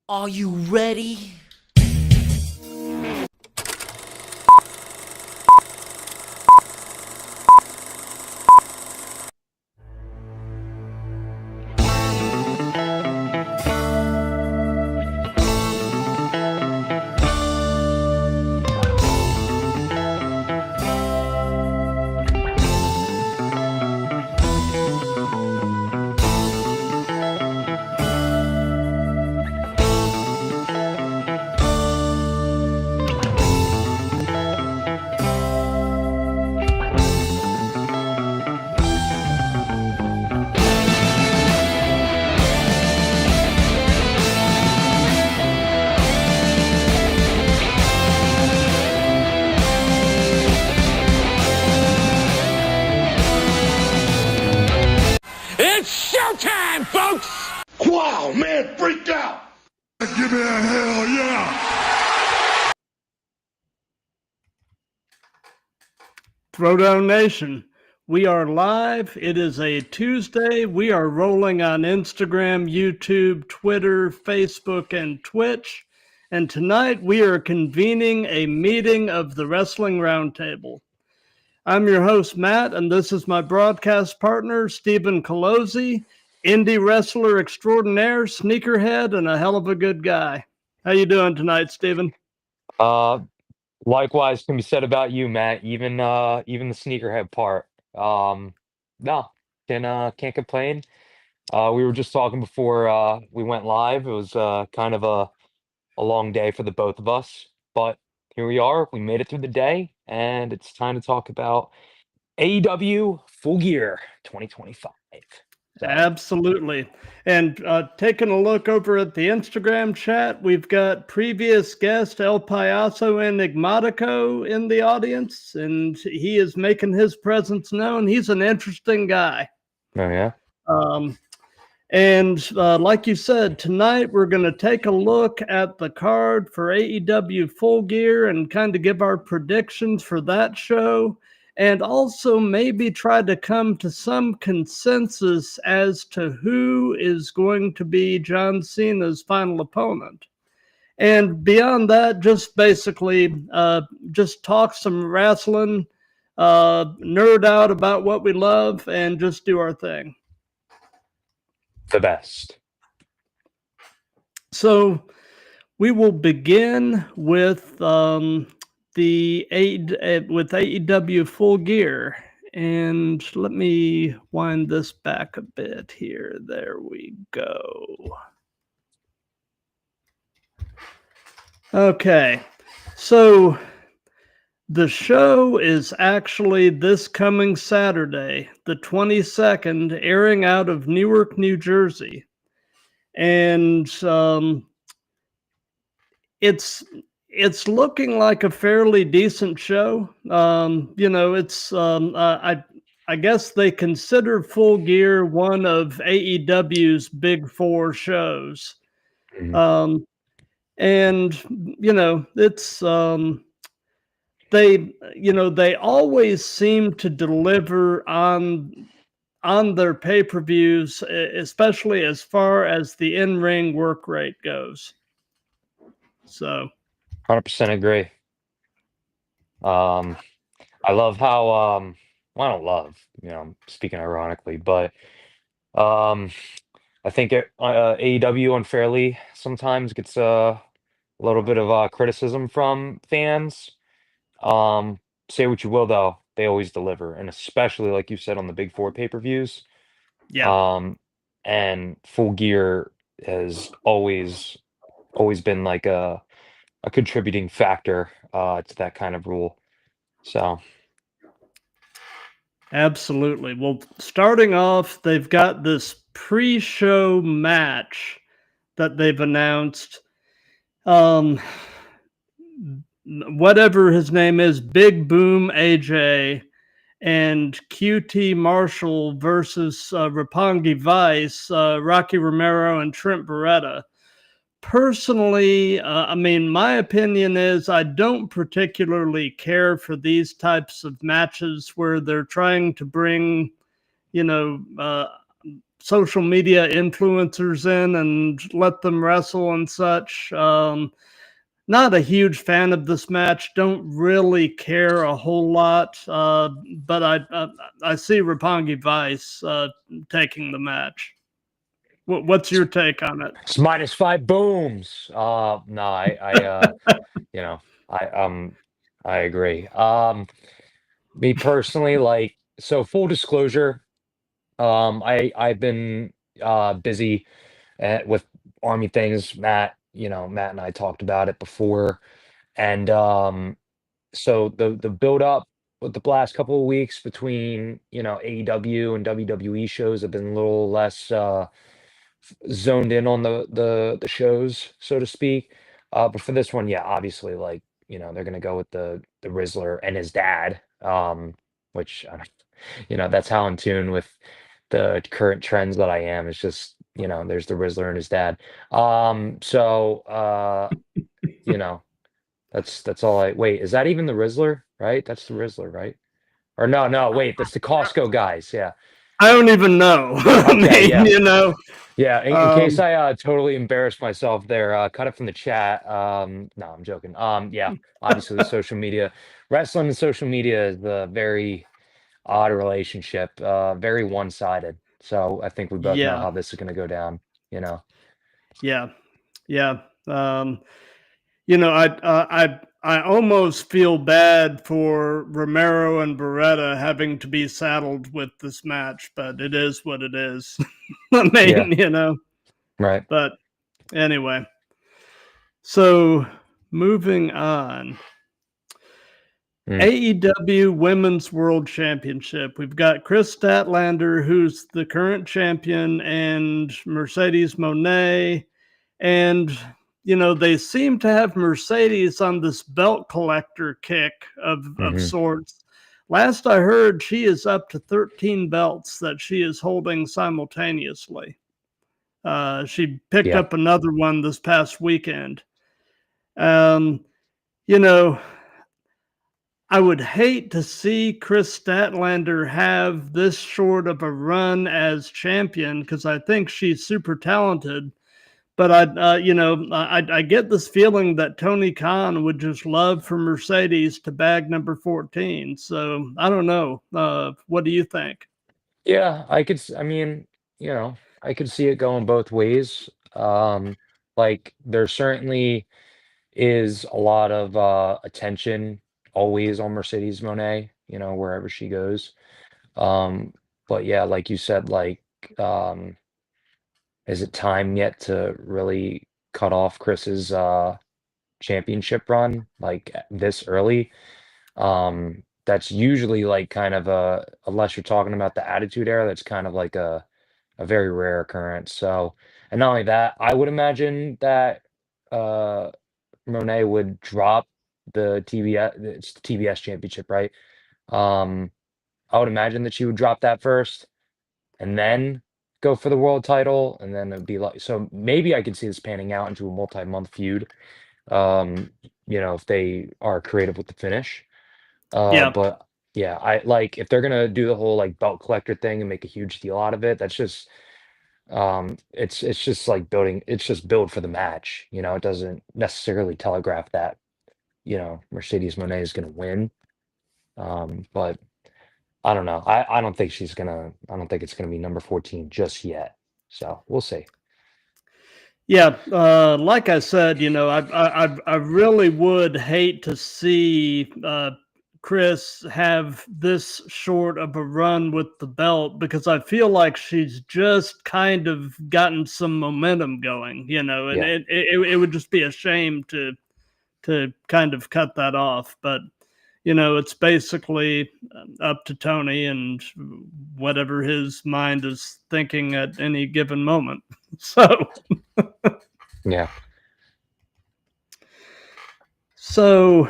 Are you ready? It's showtime, folks! Wow, man, freaked out! Give me a hell yeah! Throwdown Nation, we are live. It is a Tuesday. We are rolling on Instagram, YouTube, Twitter, Facebook, and Twitch. And tonight we are convening a meeting of the Wrestling Roundtable. I'm your host, Matt, and this is my broadcast partner, Steven Calozzi, indie wrestler extraordinaire, sneakerhead, and a hell of a good guy. How you doing tonight, Steven? Likewise can be said about you, Matt. Even the sneakerhead part. No, can't complain. We were just talking before we went live. It was kind of a long day for the both of us, but here we are. We made it through the day, and it's time to talk about AEW Full Gear 2025. So, Absolutely. And taking a look over at the Instagram chat, we've got previous guest El Payaso Enigmatico in the audience, and he is making his presence known. He's an interesting guy. oh yeah. And like you said, tonight we're going to take a look at the card for AEW Full Gear and kind of give our predictions for that show. And also maybe try to come to some consensus as to who is going to be John Cena's final opponent. And beyond that, just basically just talk some wrestling, nerd out about what we love, and just do our thing. The best. So we will begin with with AEW Full Gear, and let me wind this back a bit here. There we go. Okay, so the show is actually this coming Saturday, the 22nd, airing out of Newark, New Jersey, and it's looking like a fairly decent show. It's I guess they consider Full Gear one of AEW's big four shows. Mhm. And it's they always seem to deliver on their pay-per-views, especially as far as the in-ring work rate goes. So 100% agree. I love how well, I don't love, I'm speaking ironically, but I think AEW unfairly sometimes gets a little bit of criticism from fans. Say what you will, though, they always deliver, and especially like you said on the big four pay-per-views. yeah. And Full Gear has always been like a contributing factor to that kind of rule. So Absolutely. Well, starting off, they've got this pre-show match that they've announced. Whatever his name is, Big Boom AJ and QT Marshall versus Roppongi Vice, Rocky Romero, and Trent Beretta. Personally, my opinion is I don't particularly care for these types of matches where they're trying to bring, social media influencers in and let them wrestle and such. Not a huge fan of this match. Don't really care a whole lot. But I see Roppongi Vice taking the match. What's your take on it? It's -5 booms. No, you know, I agree. Me personally, like, so full disclosure, I've been busy with army things. Matt and I talked about it before, and so the build up with the last couple of weeks between AEW and WWE shows have been a little less zoned in on the shows, so to speak. But for this one, yeah, obviously, like, they're gonna go with the Rizzler and his dad, which I don't, that's how in tune with the current trends that I am. It's just, there's the Rizzler and his dad. So you know, that's all I wait. Is that even the Rizzler? Right? That's the Rizzler, right? Or no, no, wait, that's the Costco guys. Yeah. I don't even know. Okay, yeah. Yeah, in case Um, I totally embarrassed myself there, cut it from the chat. No, I'm joking. Yeah, obviously the social media, wrestling and social media is a very odd relationship, very one-sided. So I think we both know yeah, how this is going to go down, you know. yeah, yeah. I almost feel bad for Romero and Beretta having to be saddled with this match, but it is what it is. I Yeah, mean, right. but anyway. So moving on. Mm, AEW Women's World Championship. We've got Chris Statlander, who's the current champion, and Mercedes Moné. And, they seem to have Mercedes on this belt collector kick of hmm. sorts. Last I heard, she is up to 13 belts that she is holding simultaneously. She picked Yeah. up another one this past weekend. Um, you know, I would hate to see Chris Statlander have this short of a run as champion because I think she's super talented. But I get this feeling that Tony Khan would just love for Mercedes to bag number 14. So I don't know. What do you think? Yeah, I mean, I could see it going both ways. Like there certainly is a lot of attention always on Mercedes Monet, wherever she goes. Um, but yeah, like you said, like, um, is it time yet to really cut off Chris's championship run like this early? That's usually like kind of unless you're talking about the Attitude Era, that's kind of like a very rare occurrence. So, and not only that, I would imagine that uh Monet would drop the TBS, it's the TBS championship, right? Um, I would imagine that she would drop that first and then go for the world title, and then it'd be like, so maybe I could see this panning out into a multi-month feud. Um, if they are creative with the finish. Yeah, But yeah, I like if they're gonna do the whole like belt collector thing and make a huge deal out of it, that's just it's just like building, it's just build for the match. It doesn't necessarily telegraph that, Mercedes Monet is gonna win. But I don't know. I don't think I don't think it's gonna be number 14 just yet. So we'll see. yeah. Like I said, I really would hate to see Chris have this short of a run with the belt because I feel like she's just kind of gotten some momentum going, and Yeah. it would just be a shame to kind of cut that off. But it's basically up to Tony and whatever his mind is thinking at any given moment. So. Yeah. So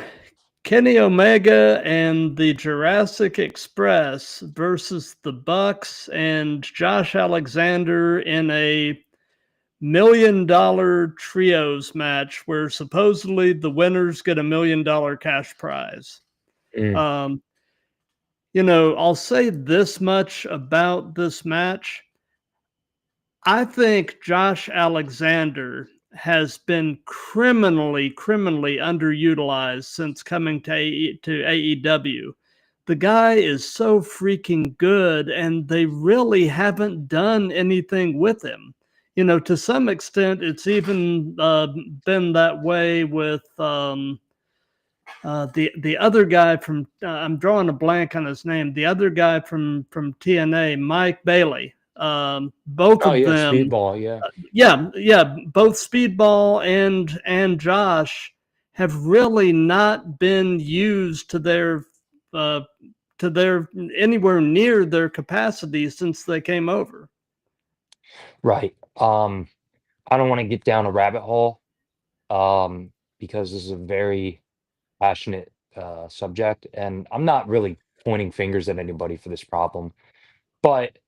Kenny Omega and the Jurassic Express versus the Bucks and Josh Alexander in a $1 million trios match where supposedly the winners get $1 million cash prize. Mm, I'll say this much about this match. I think Josh Alexander has been criminally underutilized since coming to AEW. The guy is so freaking good, and they really haven't done anything with him. To some extent, it's even been that way with the other guy from I'm drawing a blank on his name. The other guy from TNA, Mike Bailey. Both Oh of yeah, them, Speedball. Yeah. both Speedball and Josh have really not been used uh, to their anywhere near their capacity since they came over. Right. I don't want to get down a rabbit hole because this is a very passionate subject, and I'm not really pointing fingers at anybody for this problem, but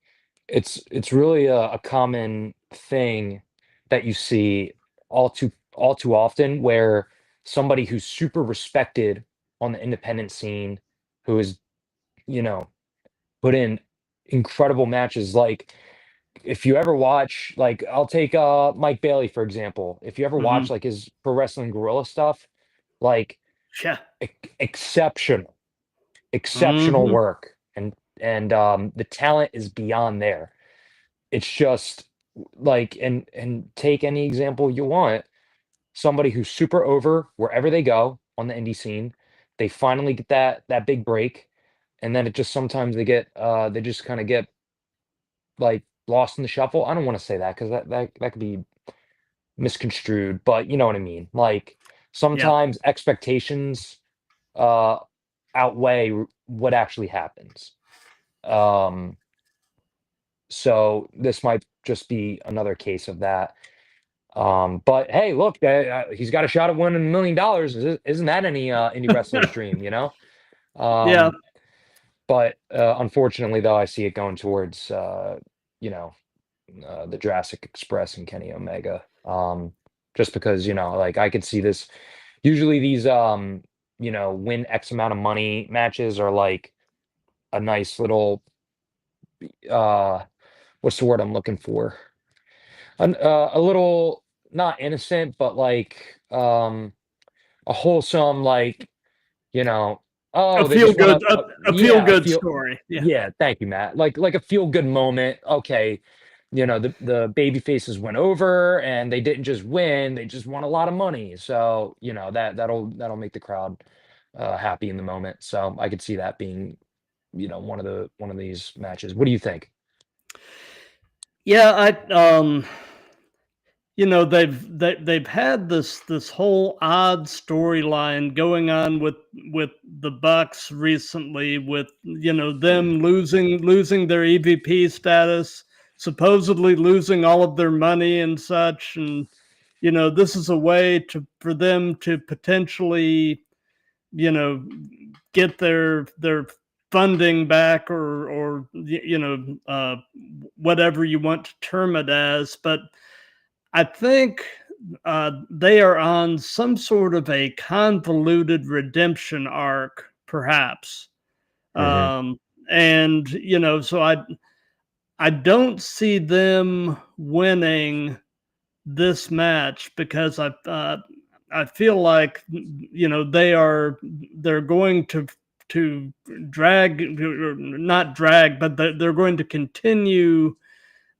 it's really a common thing that you see all too often where somebody who's super respected on the independent scene, who is, you know, put in incredible matches. Like if you ever watch, like I'll take Mike Bailey for example. If you ever Mm-hmm. watch like his Pro Wrestling Guerrilla stuff, like Yeah. exceptional, exceptional Mm-hmm. work, and the talent is beyond there. It's just like, and take any example you want, somebody who's super over wherever they go on the indie scene, they finally get that big break, and then it just sometimes they just kind of get like lost in the shuffle. I don't want to say that because that could be misconstrued, but you know what I mean. Like Yeah. sometimes expectations uh outweigh what actually happens. Um so this might just be another case of that. But hey, look, he's got a shot at winning $1 million. Isn't that any indie wrestler's dream, you know? Yeah. Um, but unfortunately, though, I see it going towards you know, the Jurassic Express and Kenny Omega. Just because, like I could see this. Usually, these win X amount of money matches are like a nice little uh, what's the word I'm looking for? A little not innocent, but like a wholesome, like, you know, A oh, they feel just want good to, a feel yeah, good story. Yeah. yeah, thank you, Matt. Like a feel good moment. Okay, the baby faces went over and they didn't just win, they just won a lot of money. So, that'll make the crowd happy in the moment. So I could see that being, one of these matches. What do you think? Yeah, they've had this whole odd storyline going on with the Bucks recently, with them losing their EVP status, supposedly losing all of their money and such, and this is a way for them to potentially you know get their funding back, or whatever you want to term it as. But I think they are on some sort of a convoluted redemption arc, perhaps. Hmm. Um, and so I don't see them winning this match, because I feel like they're going to drag, or not drag, but they're going to continue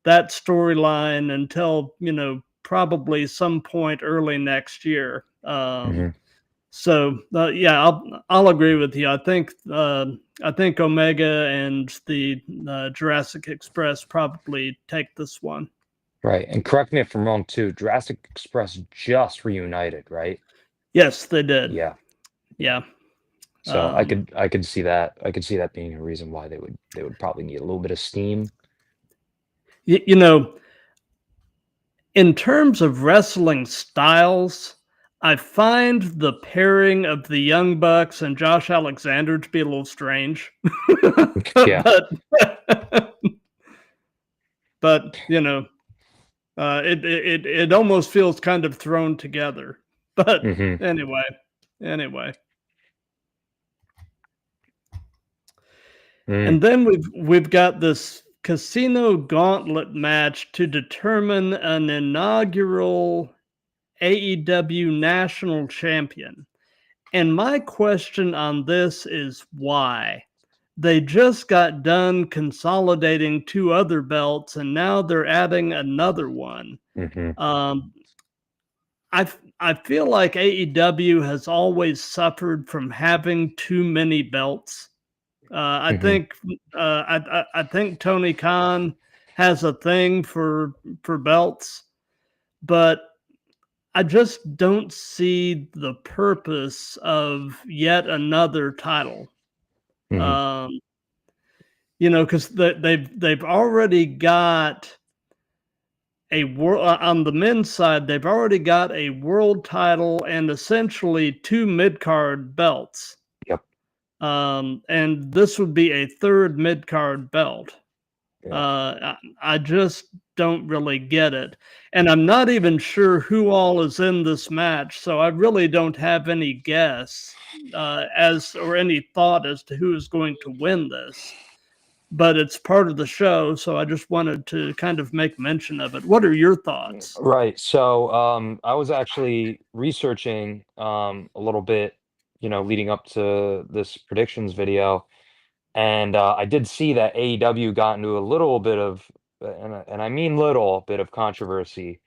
that storyline until probably some point early next year. Hmm. So yeah, I'll agree with you. I think Omega and the Jurassic Express probably take this one. Right. And correct me if I'm wrong too. Jurassic Express just reunited, right? Yes, they did. Yeah. Yeah. So Um, I could see that. I could see that being a reason why they would probably need a little bit of steam. you, you know, in terms of wrestling styles, I find the pairing of the Young Bucks and Josh Alexander to be a little strange. Yeah. but but it almost feels kind of thrown together. But Hmm. anyway. Mm. And then we've got this casino gauntlet match to determine an inaugural AEW national champion. And my question on this is why? They just got done consolidating 2 other belts, and now they're adding another one. I feel like AEW has always suffered from having too many belts. I think I think Tony Khan has a thing for belts, but I just don't see the purpose of yet another title. Because they've already got a world on the men's side. They've already got a world title and essentially 2 mid-card belts. Yep. And this would be a 3rd mid-card belt. I just don't really get it. And I'm not even sure who all is in this match, so I really don't have any guess or any thought as to who is going to win this. But it's part of the show, so I just wanted to kind of make mention of it. What are your thoughts? Right. So I was actually researching a little bit, leading up to this predictions video, and I did see that AEW got into a little bit of, and I mean little bit of controversy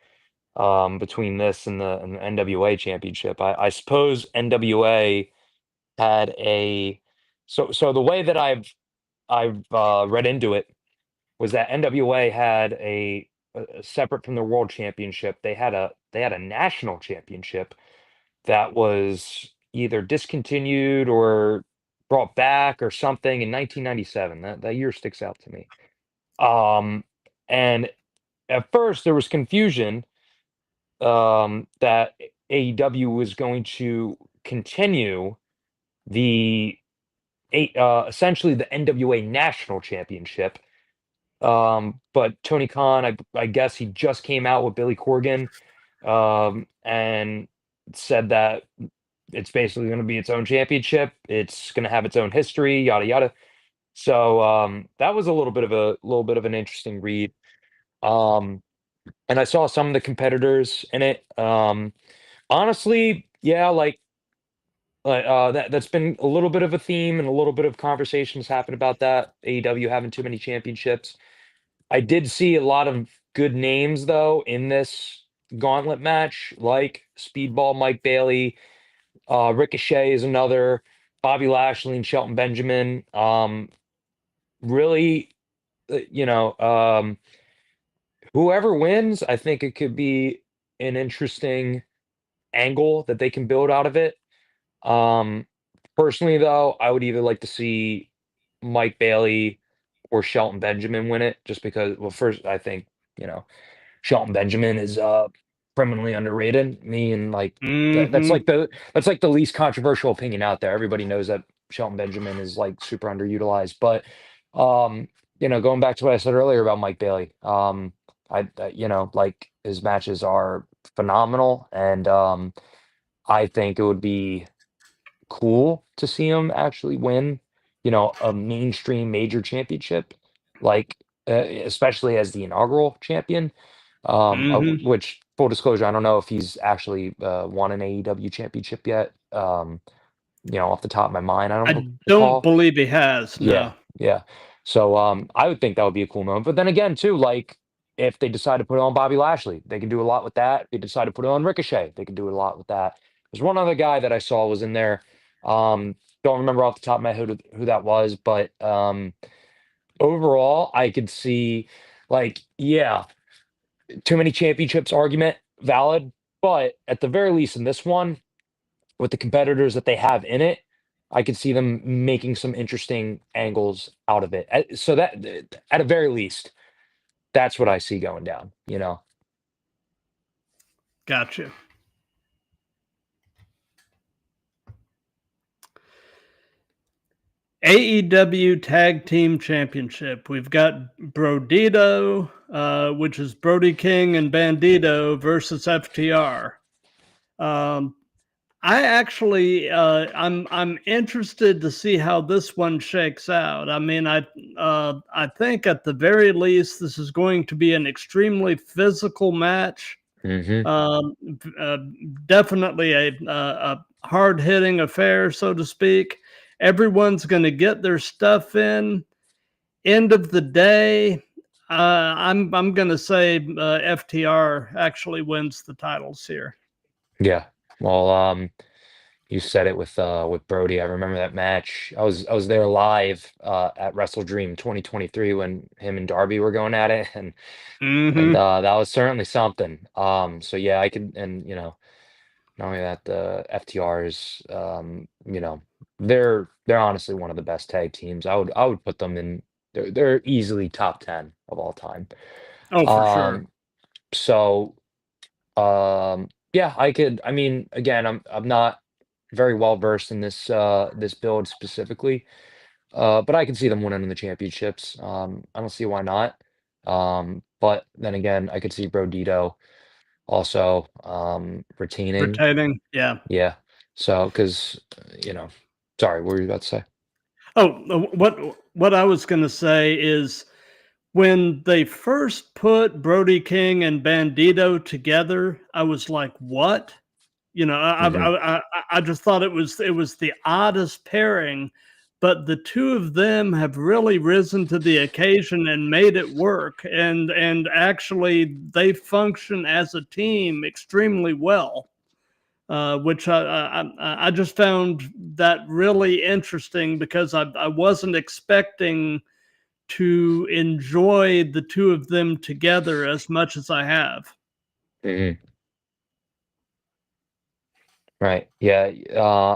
between this and the NWA championship. I suppose NWA had so the way that I've read into it was that NWA had a separate from the world championship. They had a national championship that was either discontinued or brought back or something in 1997. That year sticks out to me. And at first there was confusion that AEW was going to continue the essentially the NWA National Championship. But Tony Khan, I guess he just came out with Billy Corgan, and said that it's basically going to be its own championship. It's going to have its own history, yada yada. So that was a little bit of an interesting read. And I saw some of the competitors in it. Honestly, yeah, that's been a little bit of a theme and a little bit of conversations happened about that. AEW having too many championships. I did see a lot of good names though in this gauntlet match, like Speedball Mike Bailey, Ricochet is another, Bobby Lashley and Shelton Benjamin. Really, whoever wins, I think it could be an interesting angle that they can build out of it. Personally, though, I would either like to see Mike Bailey or Shelton Benjamin win it, just because. Well, first, I think Shelton Benjamin is criminally underrated. Me and that's like the least controversial opinion out there. Everybody knows that Shelton Benjamin is like super underutilized. But going back to what I said earlier about Mike Bailey, like his matches are phenomenal, and I think it would be cool to see him actually win, a mainstream major championship, like especially as the inaugural champion. Which, full disclosure, I don't know if he's actually won an AEW championship yet. Off the top of my mind, I don't recall. Believe he has. No. Yeah. So I would think that would be a cool moment. But then again, too, like if they decide to put it on Bobby Lashley, they can do a lot with that. If they decide to put it on Ricochet, they can do a lot with that. There's one other guy that I saw was in there. Don't remember off the top of my head who that was, but overall, I could see too many championships argument valid, but at the very least in this one, with the competitors that they have in it, I could see them making some interesting angles out of it. So that at a very least, that's what I see going down. Gotcha. AEW Tag Team Championship. We've got Brodito, which is Brody King and Bandito versus FTR. I actually, I'm interested to see how this one shakes out. I mean, I think at the very least this is going to be an extremely physical match. Mm-hmm. Uh, Definitely a hard hitting affair, so to speak. Everyone's going to get their stuff in. End of the day, I'm going to say FTR actually wins the titles here. Yeah. Well, you said it with Brody. I remember that match. I was there live at Wrestle Dream 2023 when him and Darby were going at it, and Hmm. that was certainly something. So yeah, I could, and not only that, the FTRs, they're honestly one of the best tag teams. I would put them in. They're easily top 10 of all time. Oh, for sure. Um, so yeah, I could. I mean, again, I'm not very well versed in this build specifically, but I can see them winning the championships. I don't see why not. But then again, I could see Brodito also retaining. Retaining, yeah. Yeah. So, because sorry, what were you about to say? Oh, what I was going to say is when they first put Brody King and Bandito together, I was like, "What?" Hmm. I just thought it was the oddest pairing, but the two of them have really risen to the occasion and made it work, and actually they function as a team extremely well. Which I just found that really interesting because I wasn't expecting to enjoy the two of them together as much as I have. Hmm. Right. Yeah.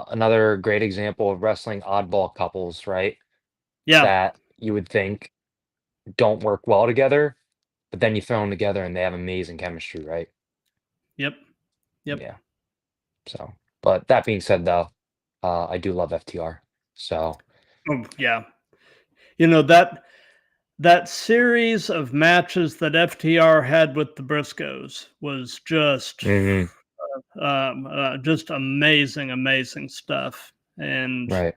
Another great example of wrestling oddball couples, right? Yeah. That you would think don't work well together, but then you throw them together and they have amazing chemistry, right? Yep. Yep. Yeah. So, but that being said, though, I do love FTR. So, Oh, yeah. That series of matches that FTR had with the Briscoes was mhm, just amazing, amazing stuff. And right.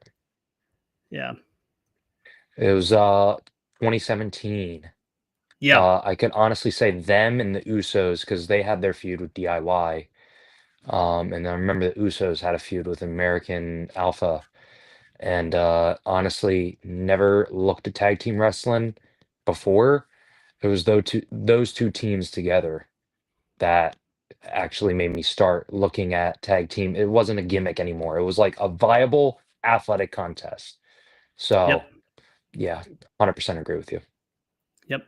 yeah, It was 2017. yeah, I could honestly say them and the Usos because they had their feud with DIY. And I remember the Usos had a feud with American Alpha, and honestly, never looked at tag team wrestling before. It was those two teams together that actually made me start looking at tag team. It wasn't a gimmick anymore. It was like a viable athletic contest. yep, So yeah, 100% agree with you. yep.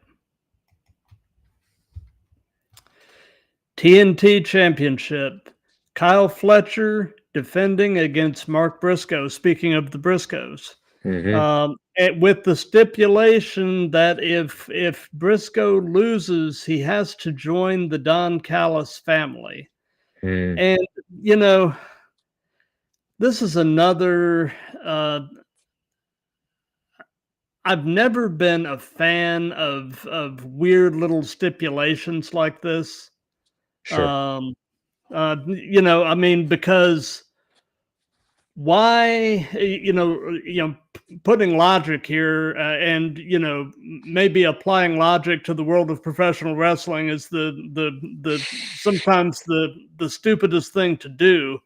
TNT Championship. Kyle Fletcher defending against Mark Briscoe. Speaking of the Briscoes, Hmm. with the stipulation that if Briscoe loses, he has to join the Don Callis family. Mm, And you know, this is another. I've never been a fan of weird little stipulations like this. sure. Um, I mean, because why putting logic here and maybe applying logic to the world of professional wrestling is the sometimes the stupidest thing to do,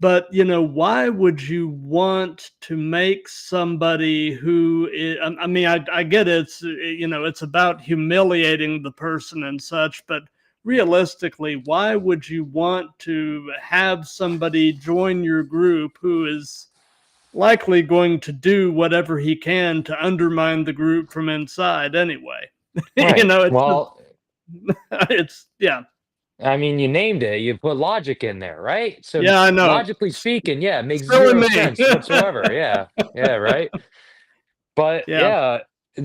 but why would you want to make somebody who is, I mean, I get it's it's about humiliating the person and such, but realistically, why would you want to have somebody join your group who is likely going to do whatever he can to undermine the group from inside anyway? Right. It's Well, it's yeah, I mean, you named it. You put logic in there, right? So yeah, I know. logically speaking, yeah, it makes Silly zero me. sense whatsoever. Yeah. Yeah, right. But Yeah, yeah,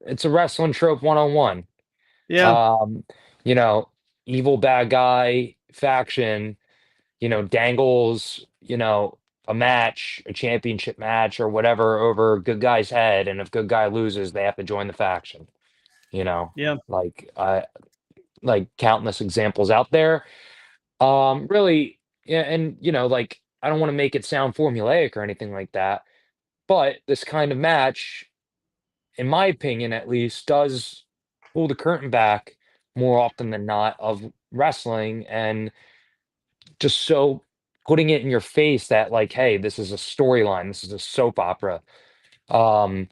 it's a wrestling trope 101. yeah, Um, you know, evil bad guy faction, dangles, a match, a championship match or whatever over good guy's head, and if good guy loses, they have to join the faction. You know, yeah. like I like countless examples out there. Really, yeah, and like I don't want to make it sound formulaic or anything like that, but this kind of match, in my opinion at least, does pull the curtain back more often than not of wrestling, and just so putting it in your face that like, hey, this is a storyline, this is a soap opera. Um,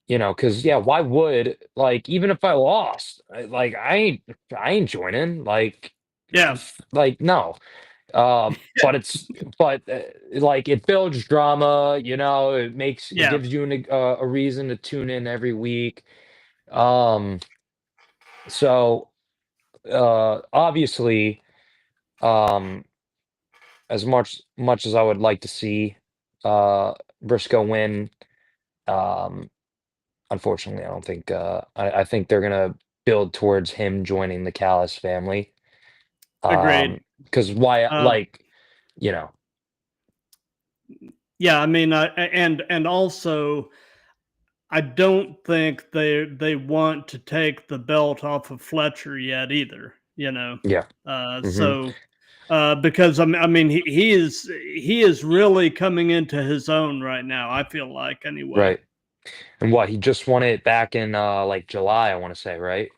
because yeah, why would, like, even if I lost, like I ain't joining, like, Yeah, like no. But like it builds drama, it yeah, gives you a reason to tune in every week. Um, so obviously, um, as much as I would like to see Briscoe win, um, unfortunately, I don't think I think they're gonna build towards him joining the Callis family. agreed. Because why, Uh, like, you know, yeah, I mean, and also I don't think they want to take the belt off of Fletcher yet either. yeah. Hmm. So because I mean he is really coming into his own right now. I feel like anyway. Right. And what, he just won it back in like July, I want to say, right?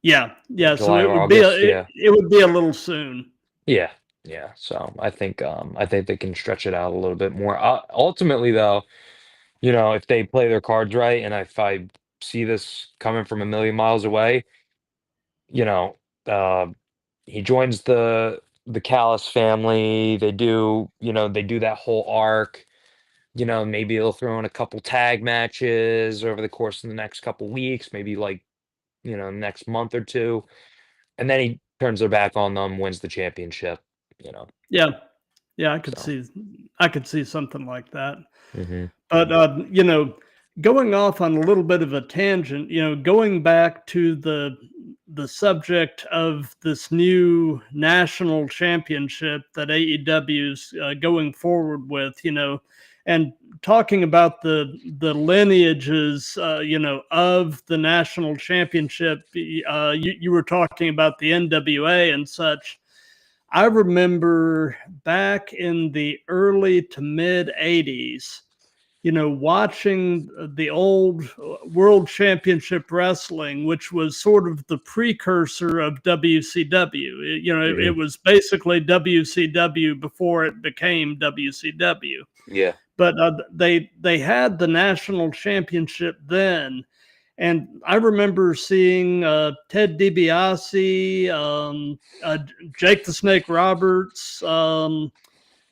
Yeah, yeah. So July or August, yeah. it would be a little soon. Yeah. Yeah. So I think they can stretch it out a little bit more. Ultimately though, if they play their cards right, and if I see this coming from a million miles away, you know, uh he joins the Callis family. They do that whole arc. Maybe they'll throw in a couple tag matches over the course of the next couple weeks, maybe like, next month or two. And then he turns their back on them, wins the championship, you know. Yeah, yeah. So, I could see something like that. hmm. But going off on a little bit of a tangent, going back to the subject of this new national championship that AEW's going forward with, and talking about the lineages, of the national championship. You were talking about the NWA and such. I remember back in the early to mid 80s, watching the old World Championship Wrestling, which was sort of the precursor of WCW. It Hmm. was basically WCW before it became WCW. Yeah. But they had the national championship then, and I remember seeing Ted DiBiase, Jake the Snake Roberts,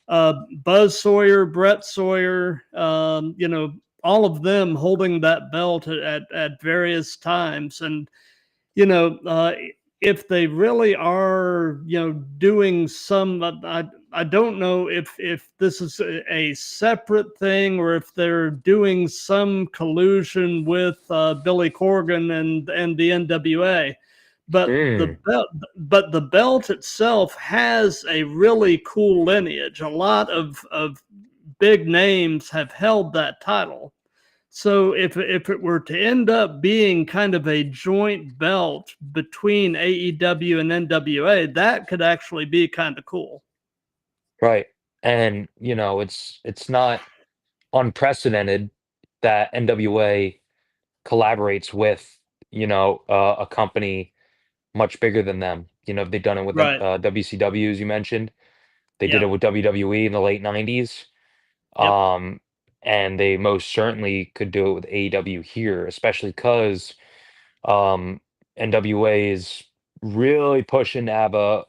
Buzz Sawyer, Brett Sawyer, all of them holding that belt at various times. And, you know, uh, if they really are, doing some, I don't know if this is a separate thing or if they're doing some collusion with Billy Corgan and the NWA, but Mm. the belt itself has a really cool lineage. A lot of big names have held that title. So if it were to end up being kind of a joint belt between AEW and NWA, that could actually be kind of cool. Right. And, it's not unprecedented that NWA collaborates with, a company much bigger than them. They've done it with Right. WCW, as you mentioned. They did Yeah. it with WWE in the late 90s. Yep. Um, and they most certainly could do it with AEW here, especially because NWA is really pushing to have a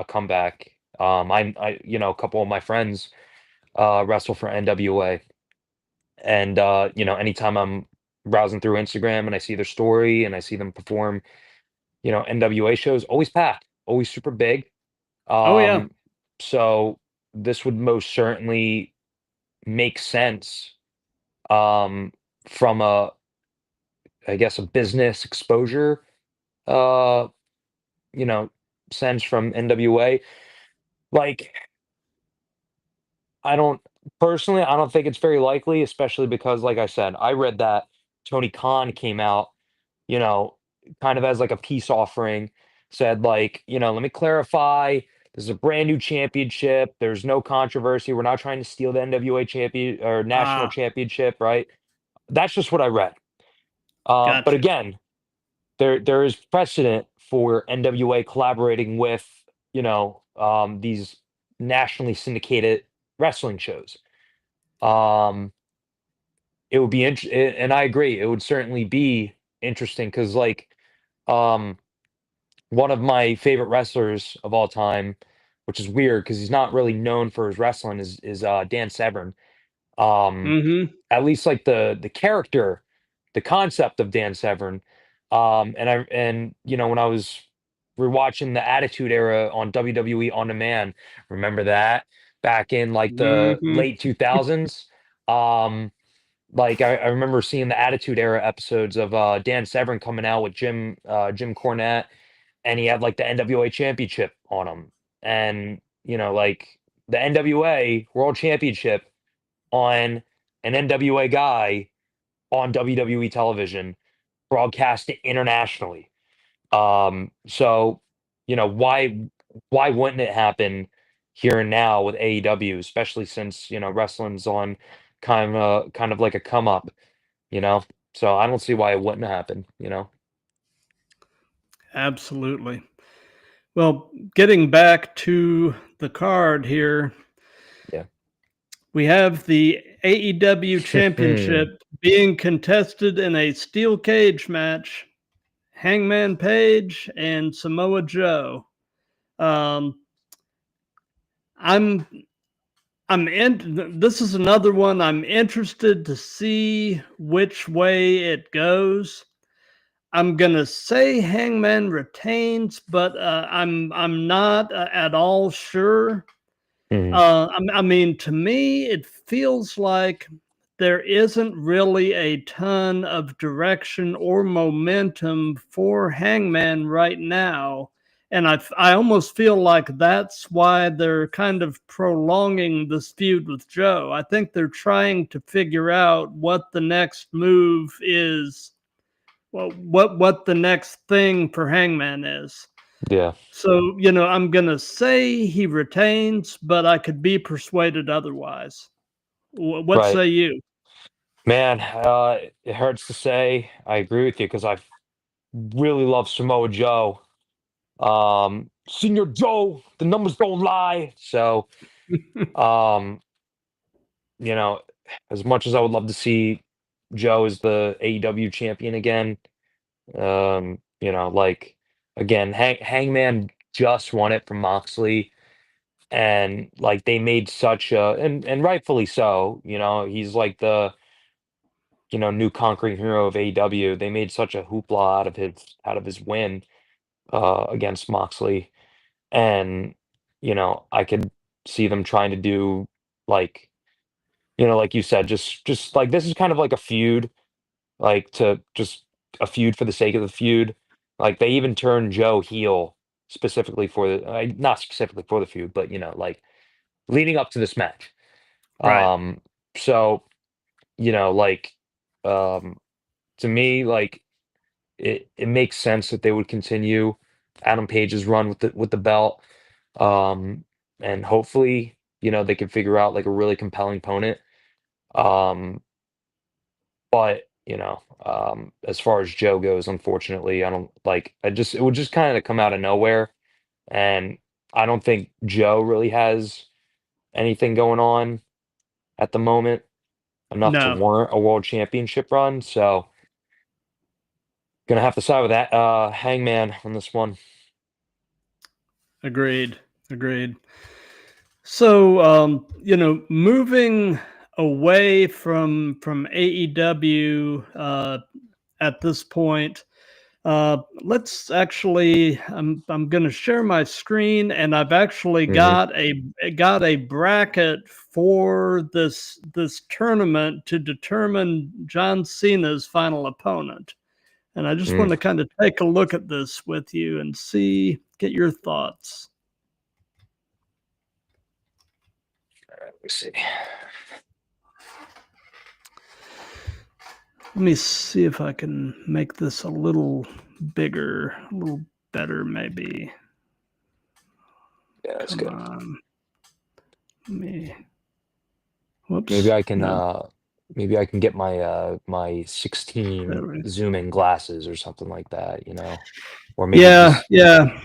comeback. A couple of my friends wrestle for NWA, and anytime I'm browsing through Instagram and I see their story and I see them perform, NWA shows, always packed, always super big. Oh yeah. Um, so this would most certainly make sense, um, from I guess, a business exposure, uh, you know, sense from NWA. Like, I don't personally, I don't think it's very likely, especially because, like I said, I read that Tony Khan came out, you know, kind of as like a peace offering, said like, let me clarify This is a brand new championship. There's no controversy. We're not trying to steal the NWA champion or national Ah, championship, right? That's just what I read. But gotcha. again, there is precedent for NWA collaborating with, these nationally syndicated wrestling shows. Um, it would be and I agree, it would certainly be interesting because, like, um, one of my favorite wrestlers of all time, which is weird because he's not really known for his wrestling, is Dan Severn. Um, Mm-hmm. at least like the character, the concept of Dan Severn. When I was rewatching the Attitude Era on WWE On Demand, remember that back in like the Mm-hmm. late 2000s. Um, like I remember seeing the Attitude Era episodes of Dan Severn coming out with Jim Cornette, and he had like the NWA championship on him. And, like the NWA World Championship on an NWA guy on WWE television, broadcasted internationally. So, why wouldn't it happen here and now with AEW, especially since, wrestling's on kind of like a come up, you know? So I don't see why it wouldn't happen. Absolutely. Well, getting back to the card here, Yeah. we have the AEW Championship being contested in a steel cage match. Hangman Page and Samoa Joe. Um, I'm I'm in. This is another one I'm interested to see which way it goes. I'm gonna say Hangman retains, but I'm not at all sure. Mhm. I mean, to me, it feels like there isn't really a ton of direction or momentum for Hangman right now. And I almost feel like that's why they're kind of prolonging this feud with Joe. I think they're trying to figure out what the next move is, well, what the next thing for Hangman is. Yeah. So, I'm going to say he retains, but I could be persuaded otherwise. What Right. say you? Man, it hurts to say I agree with you because I really love Samoa Joe. Senior Joe, the numbers don't lie. So, um, you know, as much as I would love to see Joe as the AEW champion again, like again, Hangman just won it from Moxley, and like they made such a and rightfully so, he's like the new conquering hero of AEW. They made such a hoopla out of his win against Moxley. And, I could see them trying to do like, like you said, just like this is kind of like a feud, like to just a feud for the sake of the feud. Like they even turned Joe heel specifically for the not specifically for the feud, but like leading up to this match. Right. Um, so, like um to me, like it makes sense that they would continue Adam Page's run with the belt. Um, and hopefully, they can figure out like a really compelling opponent. Um, but as far as Joe goes, unfortunately, I don't like it would just kind of come out of nowhere. And I don't think Joe really has anything going on at the moment enough to No, warrant a world championship run. So gonna have to side with that Hangman on this one. agreed. Agreed. So, moving away from AEW at this point, let's actually. I'm going to share my screen, and I've actually Hmm. got a bracket for this tournament to determine John Cena's final opponent. And I just want to kind of take a look at this with you and get your thoughts. Let me see. Let me see if I can make this a little bigger, a little better, maybe. Yeah, That's Come good. on. Whoops. Maybe I can No, maybe I can get my 16 there we- zooming glasses or something like that, or maybe Yeah, just yeah.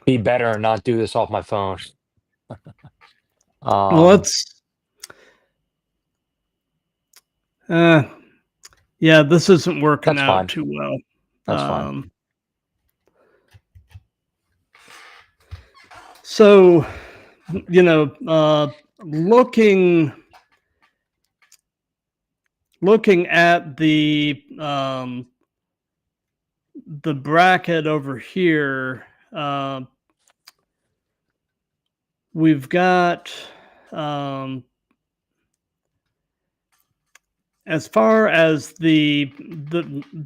be better and not do this off my phone. Well, Um, let's. Uh, yeah, this isn't working that's out fine. too well. That's fine. So, looking at the bracket over here, we've got as far as the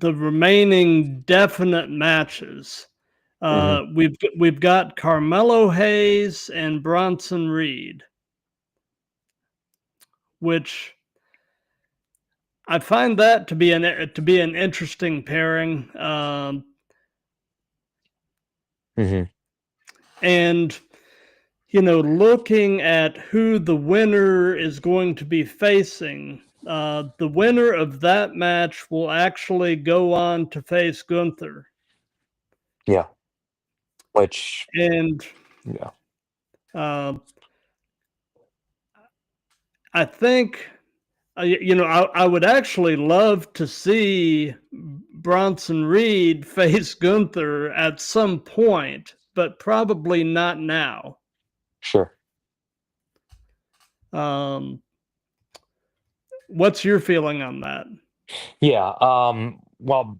remaining definite matches. We've got Carmelo Hayes and Bronson Reed, which I find that to be an interesting pairing. And looking at who the winner is going to be facing, the winner of that match will actually go on to face Gunther. Yeah. Which, And yeah. I think, I would actually love to see Bronson Reed face Gunther at some point, but probably not now. Sure. What's your feeling on that? Yeah. Well,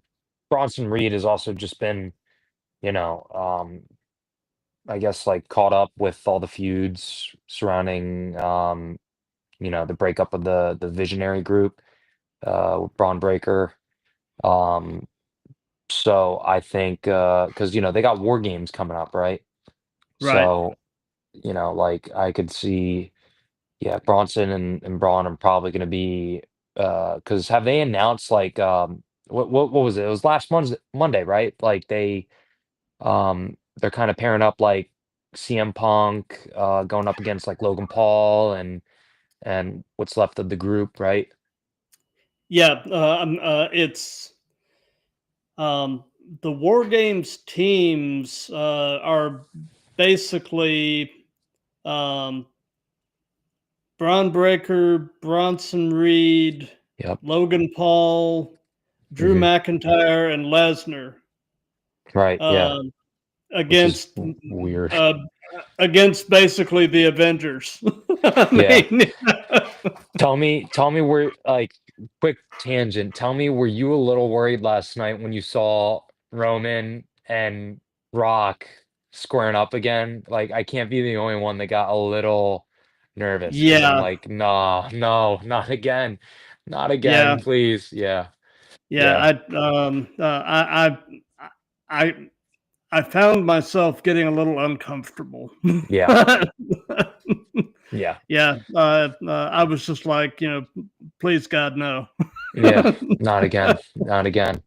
Bronson Reed has also just been, you know, I guess like caught up with all the feuds surrounding, the breakup of the Visionary group, with Braun Breaker. Um, so I think, because they got War Games coming up, right? Right. So, like I could see, yeah, Bronson and Braun are probably going to be, because have they announced like, what was it? It was last Monday, right? Like they're kind of pairing up like CM Punk, going up against like Logan Paul and what's left of the group, right? Yeah. It's the War Games teams are basically um, Braun Breaker, Bronson Reed, Yep. Logan Paul, Drew Hmm. McIntyre, and Lesnar Right. Yeah. um, Which is against weird. uh, against basically the Avengers. I Yeah. mean, Tell me where, like, quick tangent. Tell me, were you a little worried last night when you saw Roman and Rock squaring up again? Like, I can't be the only one that got a little nervous because I'm yeah, like, no, no, not again, not yeah, again, please. Yeah, yeah. yeah, I I found myself getting a little uncomfortable. yeah, yeah, Yeah, I was just like, please God, no. yeah. Not again, not again.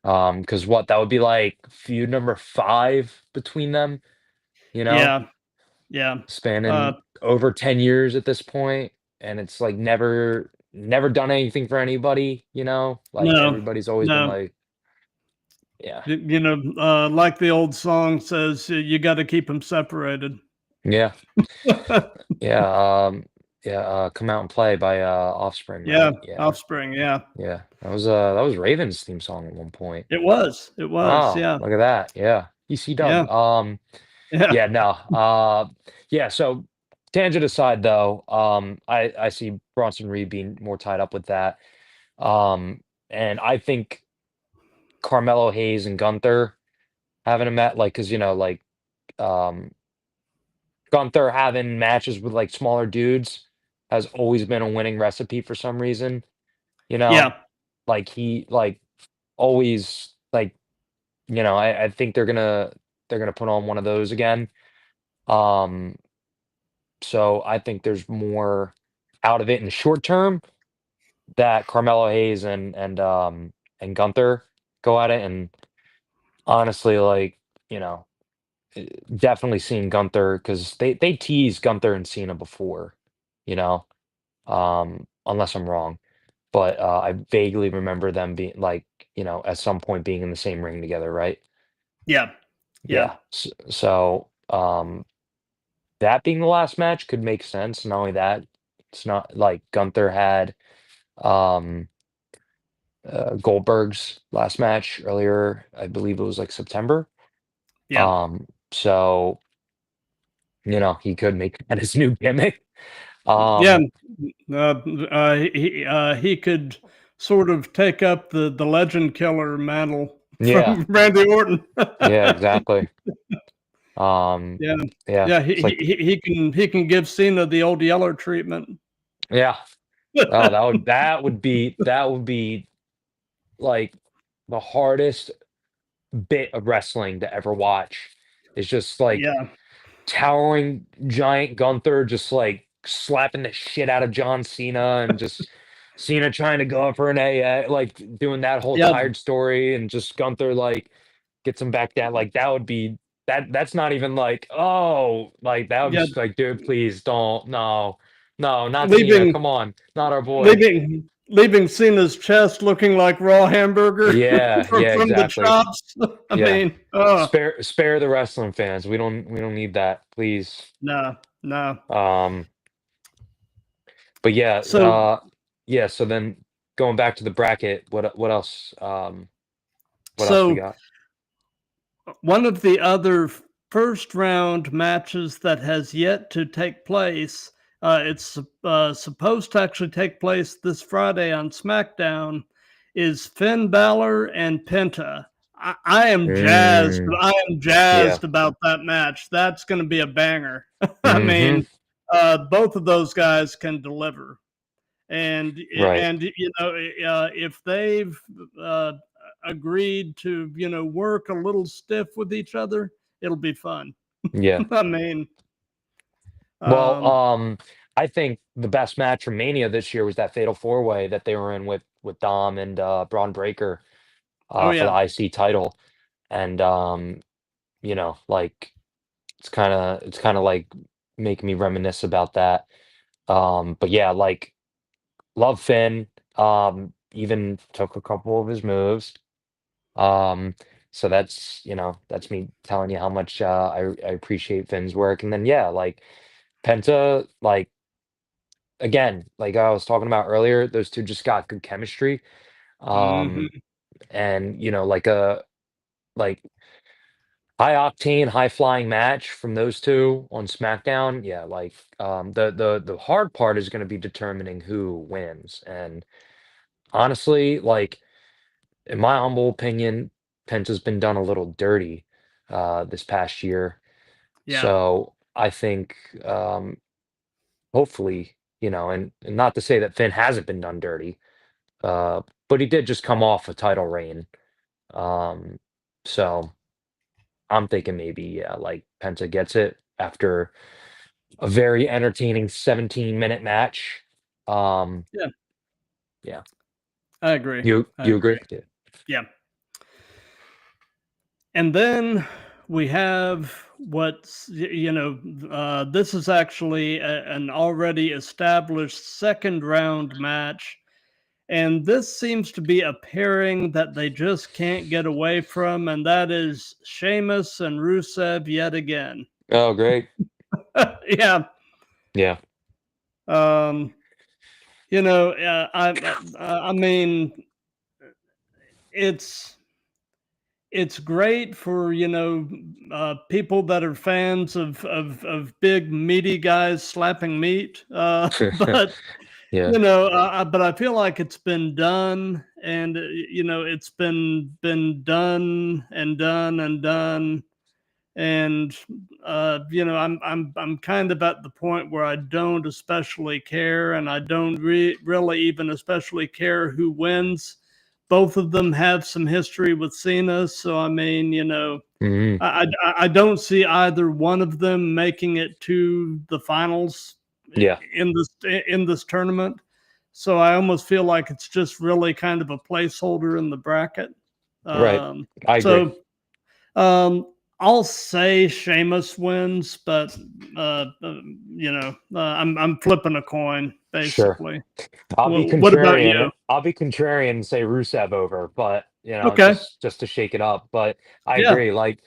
Because what that would be like feud number 5 between them, you know? Yeah, yeah. Uh, Spanning over 10 years at this point, and it's like never done anything for anybody, like no, everybody's always been no. like, yeah, Like the old song says, you got to keep them separated. yeah, yeah, yeah, Come Out and Play by Offspring, Yeah, right? Yeah, Offspring. Yeah, yeah, that was Raven's theme song at one point. it was. It was. Oh, Yeah, look at that. Yeah, EC yeah, Dub. yeah, Yeah, no. Yeah, so tangent aside though, I see Bronson Reed being more tied up with that. And I think Carmelo Hayes and Gunther having a match, like, because like, um, Gunther having matches with like smaller dudes has always been a winning recipe for some reason. You know, yeah, like he like always like I think they're gonna put on one of those again. Um, so I think there's more out of it in the short term that Carmelo Hayes and Gunther go at it, and honestly, like, you know. definitely seeing Gunther because they teased Gunther and Cena before, you know, unless I'm wrong. But I vaguely remember them being like, at some point being in the same ring together, right? Yeah. Yeah. Yeah. So, that being the last match could make sense. Not only that, it's not like Gunther had um, Goldberg's last match earlier. I believe it was like September. Yeah. So he could make that his new gimmick. Yeah. Um, He could sort of take up the legend killer mantle yeah, from Randy Orton. yeah, exactly. Um, Yeah. yeah, Yeah. it's like, He can give Cena the old Yeller treatment. yeah. Oh, that would be like the hardest bit of wrestling to ever watch. It's just like Yeah. towering giant Gunther just like slapping the shit out of John Cena and just Cena trying to go for an AA, like doing that whole Yeah. tired story and just Gunther like gets him back down. Like that would be that's not even like, oh, like that would Yeah. just like, dude, please don't. No, no, not Cena. Leaving Come on. Not our boy. leaving Cena's chest looking like raw hamburger Yeah, from yeah, the exactly. chops. I Yeah. mean, Spare the wrestling fans. We don't need that, please. no, no. Um But yeah, So yeah, so then going back to the bracket, what else, what else we so got? one of the other first round matches that has yet to take place, it's supposed to actually take place this Friday on SmackDown, is Finn Balor and Penta. I am jazzed. Mm, I am yeah. jazzed about that match. That's going to be a banger. I Mhm. mean, both of those guys can deliver, and Right. and if they've uh, agreed to work a little stiff with each other, it'll be fun. Yeah. I mean, Well, um, I think the best match from Mania this year was that Fatal 4-Way that they were in with Dom and, Braun Breaker, oh for the yeah, IC title, and, like, it's kinda, like, making me reminisce about that, but yeah, like, love Finn, even took a couple of his moves. Um, so that's me telling you how much I appreciate Finn's work. And then yeah, like Penta, like again, like I was talking about earlier, those two just got good chemistry. Um, hmm and like a like high octane, high flying match from those two on SmackDown. Yeah, like the hard part is gonna be determining who wins. And honestly, like in my humble opinion, Penta's been done a little dirty this past year. yeah, So I think hopefully, and not to say that Finn hasn't been done dirty, but he did just come off a title reign. Um, so I'm thinking maybe, yeah, like Penta gets it after a very entertaining 17-minute match. Um, yeah. yeah. I agree. I You agree? agree. Yeah. Yeah, and then we have this is actually an already established second round match. And this seems to be a pairing that they just can't get away from, and that is Sheamus and Rusev yet again. Oh, great. Yeah. Yeah. Um, I mean, it's it's great for people that are fans of big meaty guys slapping meat, but Yeah. but I feel like it's been done, and it's been done and done and done, and I'm kind of at the point where I don't especially care, and I don't really even especially care who wins. Both of them have some history with Cena, so I mean, Mhm. I don't see either one of them making it to the finals Yeah. in this tournament. So I almost feel like it's just really kind of a placeholder in the bracket. Right. Um, I agree. so um, I'll say Sheamus wins, but I'm flipping a coin Sure. basically. I'll be What about contrarian. you? I'll be contrarian and say Rusev over, but Okay. just to shake it up. But I Yeah. agree. Like,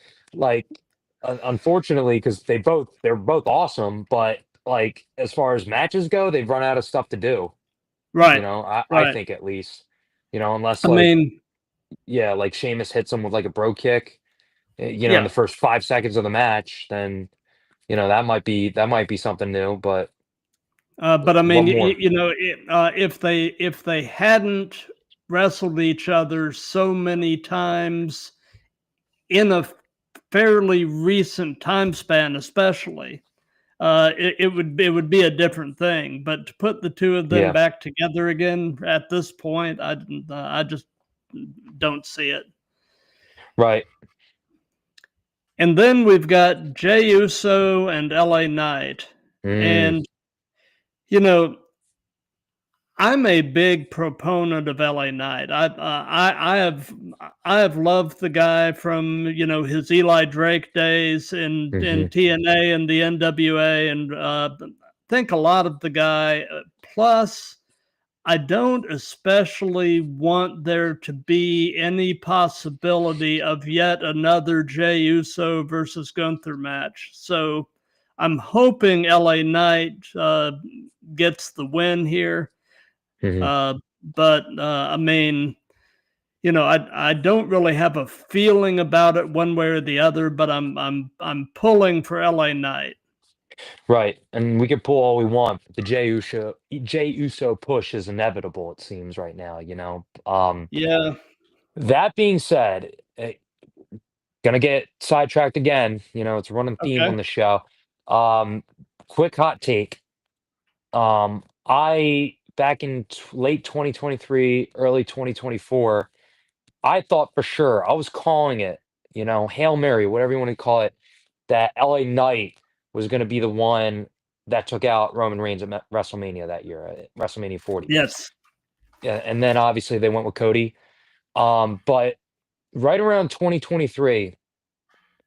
unfortunately, because they're both awesome, but like as far as matches go, they've run out of stuff to do. Right. I Right. think at least. Unless I like mean, like Sheamus hits him with like a bro kick, in yeah. the first 5 seconds of the match, then that might be something new. But But I what mean, more? if they hadn't wrestled each other so many times in a fairly recent time span, especially, it would be a different thing. But to put the two of them Yeah. back together again at this point, I just don't see it. Right. And then we've got Jey Uso and LA Knight, Mm, and you know I'm a big proponent of LA Knight. I have loved the guy from his Eli Drake days in hmm TNA and the NWA, and think a lot of the guy. Plus, I don't especially want there to be any possibility of yet another Jey Uso versus Gunther match. So I'm hoping LA Knight gets the win here. hmm Uh, but I mean, I don't really have a feeling about it one way or the other, but I'm pulling for LA Knight. Right. And we can pull all we want. The Jey Uso push is inevitable, it seems right now. Yeah. That being said, gonna get sidetracked again. It's a running theme Okay. on the show. Quick hot take. I back in late 2023, early 2024, I thought for sure, I was calling it, Hail Mary, whatever you want to call it, that LA Knight was going to be the one that took out Roman Reigns at WrestleMania that year, WrestleMania 40. Yes. Yeah, and then obviously they went with Cody. But right around 2023,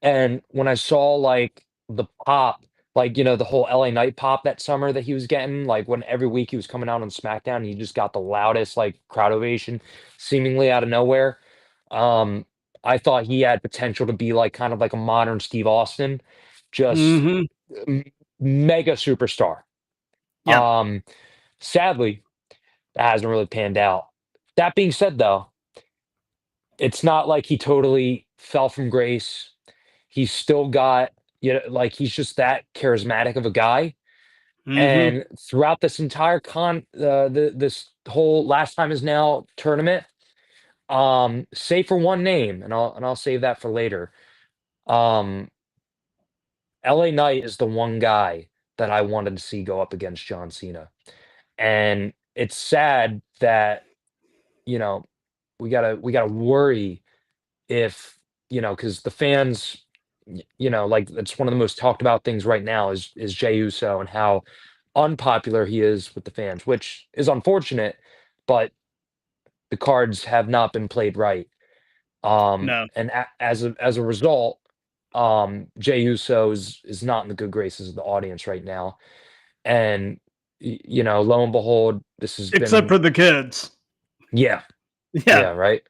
and when I saw like the pop, like the whole LA Knight pop that summer that he was getting, like when every week he was coming out on SmackDown, and he just got the loudest like crowd ovation, seemingly out of nowhere. Um, I thought he had potential to be like kind of like a modern Steve Austin, just Mm-hmm. m- mega superstar. Yeah. Um, Sadly, that hasn't really panned out. That being said, though, it's not like he totally fell from grace. He's still got, like he's just that charismatic of a guy. Mm-hmm. And throughout this entire this whole last time is now tournament, save for one name, and I'll save that for later. Um, LA Knight is the one guy that I wanted to see go up against John Cena. And it's sad that, you know, we gotta worry if, because the fans, like it's one of the most talked about things right now is Jey Uso and how unpopular he is with the fans, which is unfortunate, but the cards have not been played right. No. And as a result, Jey Uso is not in the good graces of the audience right now. And lo and behold, this has Except been, for the kids. yeah, yeah, Yeah. right.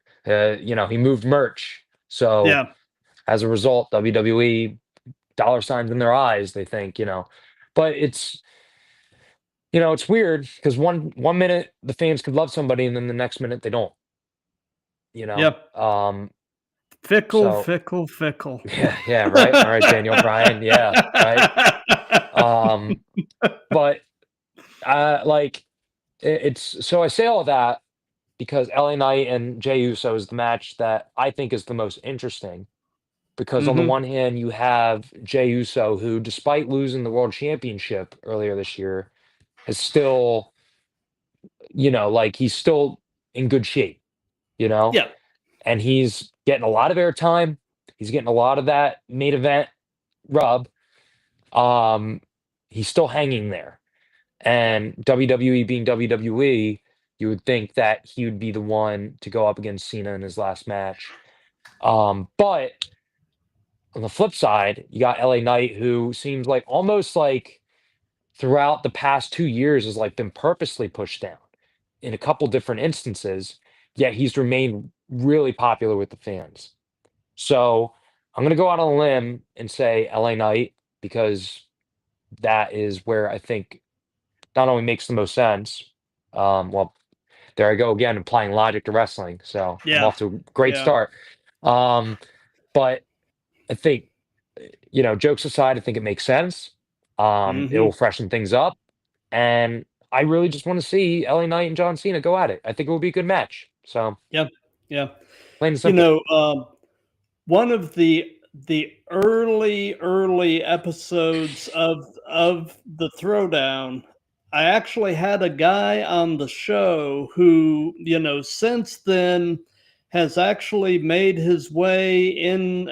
He moved merch, so Yeah. as a result, WWE dollar signs in their eyes. They think, but it's weird because one minute the fans could love somebody and then the next minute they don't. You know, Yep. um, Fickle, so fickle, fickle. yeah, yeah, right. All right, Daniel Bryan, yeah, right. Um, but like it's so I say all that because LA Knight and Jey Uso is the match that I think is the most interesting. Because on the Mm-hmm. one hand, you have Jey Uso, who, despite losing the world championship earlier this year, is still, like he's still in good shape, you know, Yeah. and he's getting a lot of airtime. He's getting a lot of that main event rub. Um, he's still hanging there. And WWE being WWE, you would think that he would be the one to go up against Cena in his last match. But on the flip side, you got LA Knight, who seems like almost like throughout the past 2 years has like been purposely pushed down in a couple different instances, yet he's remained really popular with the fans. So I'm gonna go out on a limb and say LA Knight because that is where I think not only makes the most sense. Well, there I go again, applying logic to wrestling. So I'm Yeah. off to a great Yeah. start. But I think, jokes aside, I think it makes sense. It Hmm. will freshen things up, and I really just want to see LA Knight and John Cena go at it. I think it will be a good match. So Yeah. Yeah. plain and You simple. know, one of the early episodes of the Throwdown, I actually had a guy on the show who, since then has actually made his way in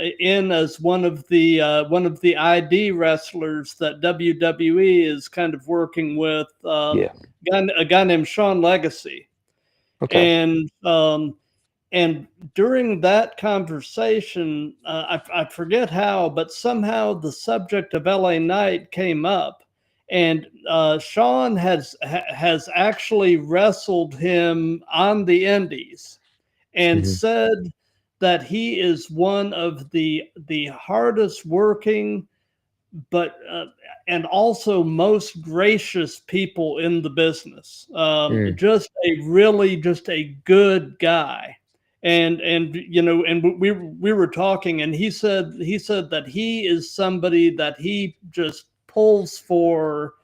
as one of the ID wrestlers that WWE is kind of working with, Yeah. a guy named Sean Legacy. Okay. And during that conversation, I forget how, but somehow the subject of LA Knight came up, and Sean has actually wrestled him on the Indies, and Hmm. said that he is one of the hardest working, but and also most gracious people in the business. Mm. Just a good guy. And we were talking, and he said that he is somebody that he just pulls for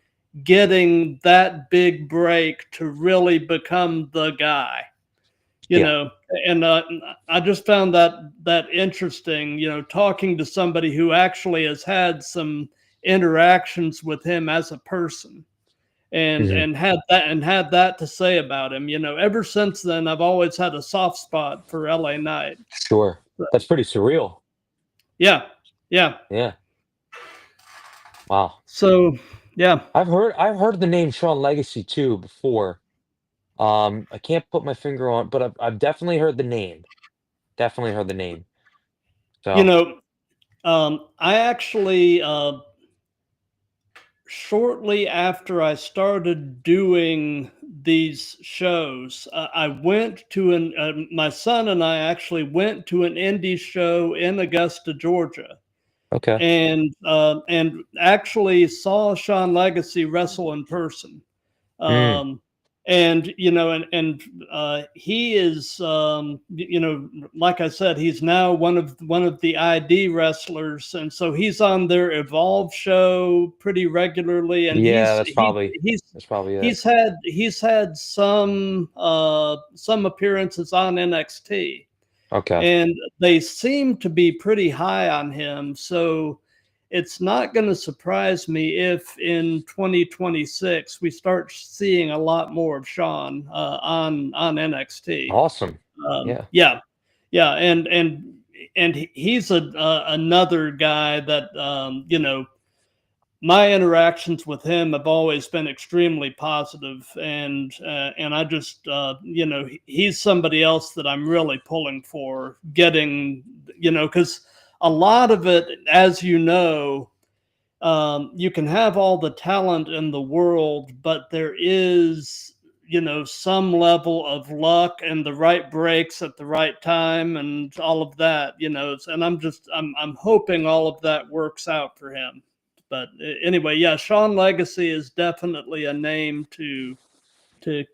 getting that big break to really become the guy. you Yeah. know and I just found that interesting, talking to somebody who actually has had some interactions with him as a person, and Hmm. had that to say about him. Ever since then, I've always had a soft spot for LA Knight. Sure. That's pretty surreal. Yeah. Yeah. Yeah. Wow. So yeah. I've heard the name Sean Legacy too before. I can't put my finger on, but I've definitely heard the name. Definitely heard the name. you So know I actually, shortly after I started doing these shows, I went to my son and I actually went to an indie show in Augusta, Georgia, okay. and actually saw Sean Legacy wrestle in person. Mm. Um, and he is, like I said, he's now one of the ID wrestlers, and so he's on their Evolve show pretty regularly, and Yeah, he's that's he's probably he's that's probably it. he's had some appearances on NXT, Okay. and they seem to be pretty high on him. So it's not going to surprise me if in 2026 we start seeing a lot more of Sean, on NXT. Awesome. Yeah. Yeah, yeah, and he's another guy that, my interactions with him have always been extremely positive, and I just, he's somebody else that I'm really pulling for getting, because a lot of it, as you can have all the talent in the world, but there is, some level of luck and the right breaks at the right time and all of that, and I'm hoping all of that works out for him. But anyway, yeah, Sean Legacy is definitely a name to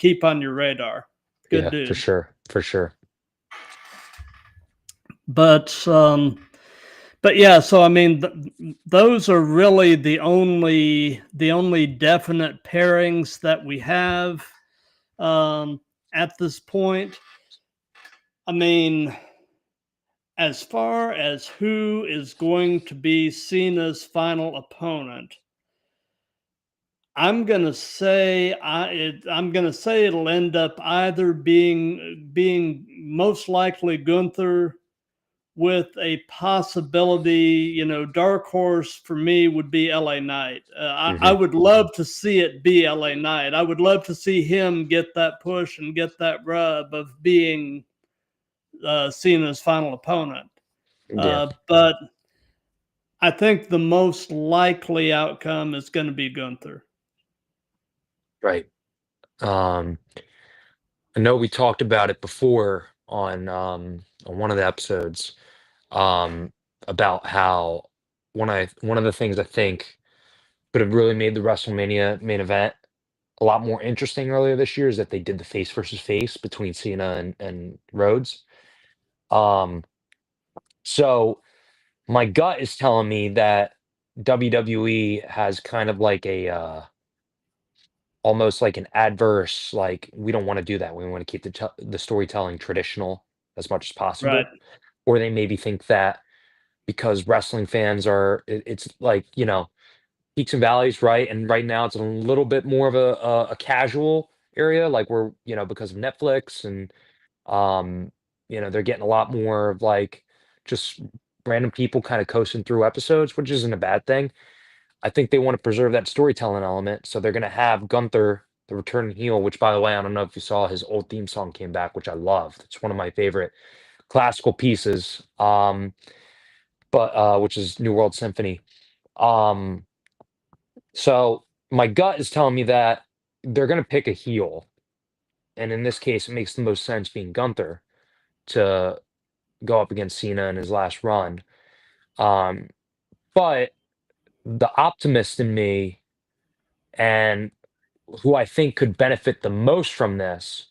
keep on your radar. Good Yeah, for dude. sure. For sure. But yeah, so I mean, those are really the only definite pairings that we have, at this point. I mean, as far as who is going to be Cena's final opponent, I'm gonna say it'll end up either being most likely Gunther, with a possibility, dark horse for me would be LA Knight. I Hmm. would love to see it be LA Knight. I would love to see him get that push and get that rub of being, Cena's final opponent. Yeah. But I think the most likely outcome is going to be Gunther. Right. I know we talked about it before on one of the episodes, about how one of the things I think could have really made the WrestleMania main event a lot more interesting earlier this year is that they did the face versus face between Cena and Rhodes. Um, so my gut is telling me that WWE has kind of like a almost like an adverse, like we don't want to do that. We want to keep the storytelling traditional as much as Right. possible. Or they maybe think that because wrestling fans are, it's like, peaks and valleys, right? And right now it's a little bit more of a casual area, like we're, because of Netflix and, um, they're getting a lot more of like just random people kind of coasting through episodes, which isn't a bad thing. I think they want to preserve that storytelling element, so they're going to have Gunther, the returning heel, which, by the way, I don't know if you saw his old theme song came back, which I loved. It's one of my favorite classical pieces, but which is New World Symphony. Um, so my gut is telling me that they're going to pick a heel, and in this case, it makes the most sense being Gunther to go up against Cena in his last run. Um, but the optimist in me and who I think could benefit the most from this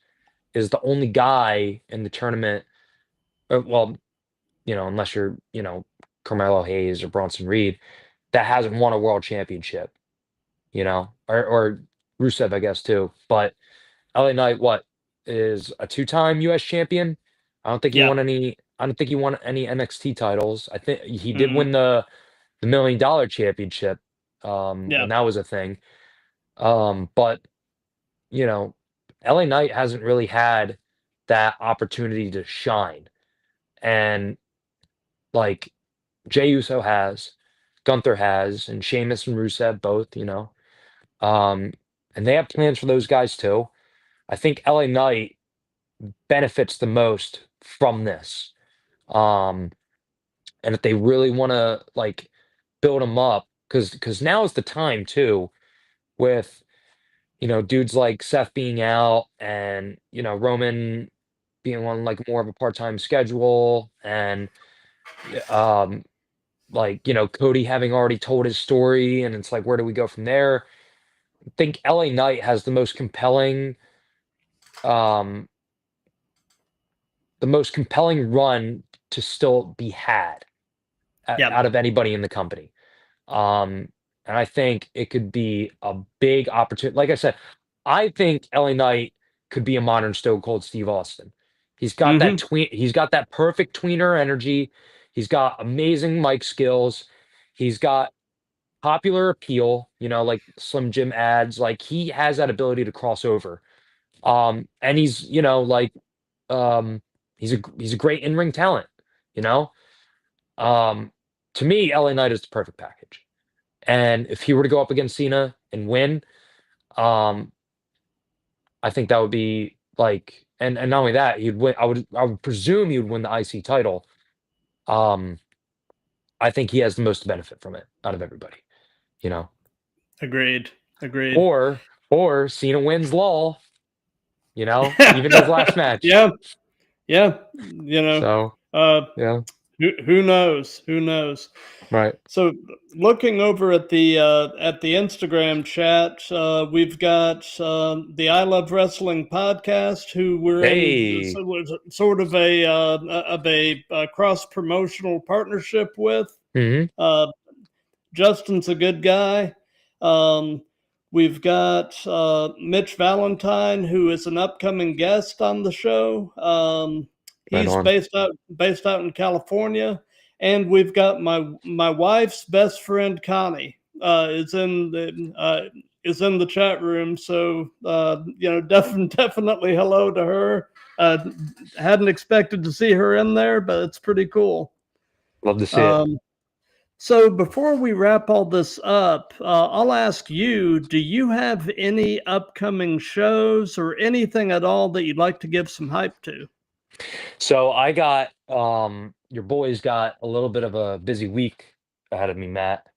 is the only guy in the tournament. Well, unless you're, Carmelo Hayes or Bronson Reed, that hasn't won a world championship, or Rusev, I guess, too. But LA Knight, what is a two-time US champion? I don't think he Yeah. won any. I don't think he won any NXT titles. I think he did Mm, win the $1 million championship, yeah. when that was a thing. But LA Knight hasn't really had that opportunity to shine. And like Jey Uso has, Gunther has, and Sheamus and Rusev both. Um, and they have plans for those guys too. I think LA Knight benefits the most from this. Um, and if they really want to like build him up, because now is the time too, with dudes like Seth being out and Roman being on like more of a part-time schedule and um like Cody having already told his story and it's like where do we go from there? I think LA Knight has um the most compelling run to still be had Yeah. out of anybody in the company. Um, and I think it could be a big opportunity. Like I said, I think LA Knight could be a modern Stone Cold Steve Austin. He's got that Hmm. tween. He's got that perfect tweener energy. He's got amazing mic skills. He's got popular appeal. Like Slim Jim ads. Like he has that ability to cross over. And he's like um, he's a great in ring talent. You know, um, to me, LA Knight is the perfect package. And if he were to go up against Cena and win, um, I think that would be like, and not only that, he'd win. I would presume he would win the IC title. Um, I think he has the most benefit from it out of everybody, you know. Agreed. Agreed. Or Cena wins Law, even his last match. Yeah. Yeah. You know, So uh, yeah, who knows? Who knows? right. So, looking over at the Instagram chat, we've got the I Love Wrestling podcast, who we're in Hey, sort of a cross promotional partnership with. hmm Uh, Justin's a good guy. Um, we've got Mitch Valentine, who is an upcoming guest on the show. right He's on. based out in California, and we've got my wife's best friend Connie is in the chat room. So definitely hello to her. Hadn't expected to see her in there, but it's pretty cool. Love to see it. Um, so before we wrap all this up, I'll ask you, do you have any upcoming shows or anything at all that you'd like to give some hype to? So I got your boys got a little bit of a busy week ahead of me, Matt.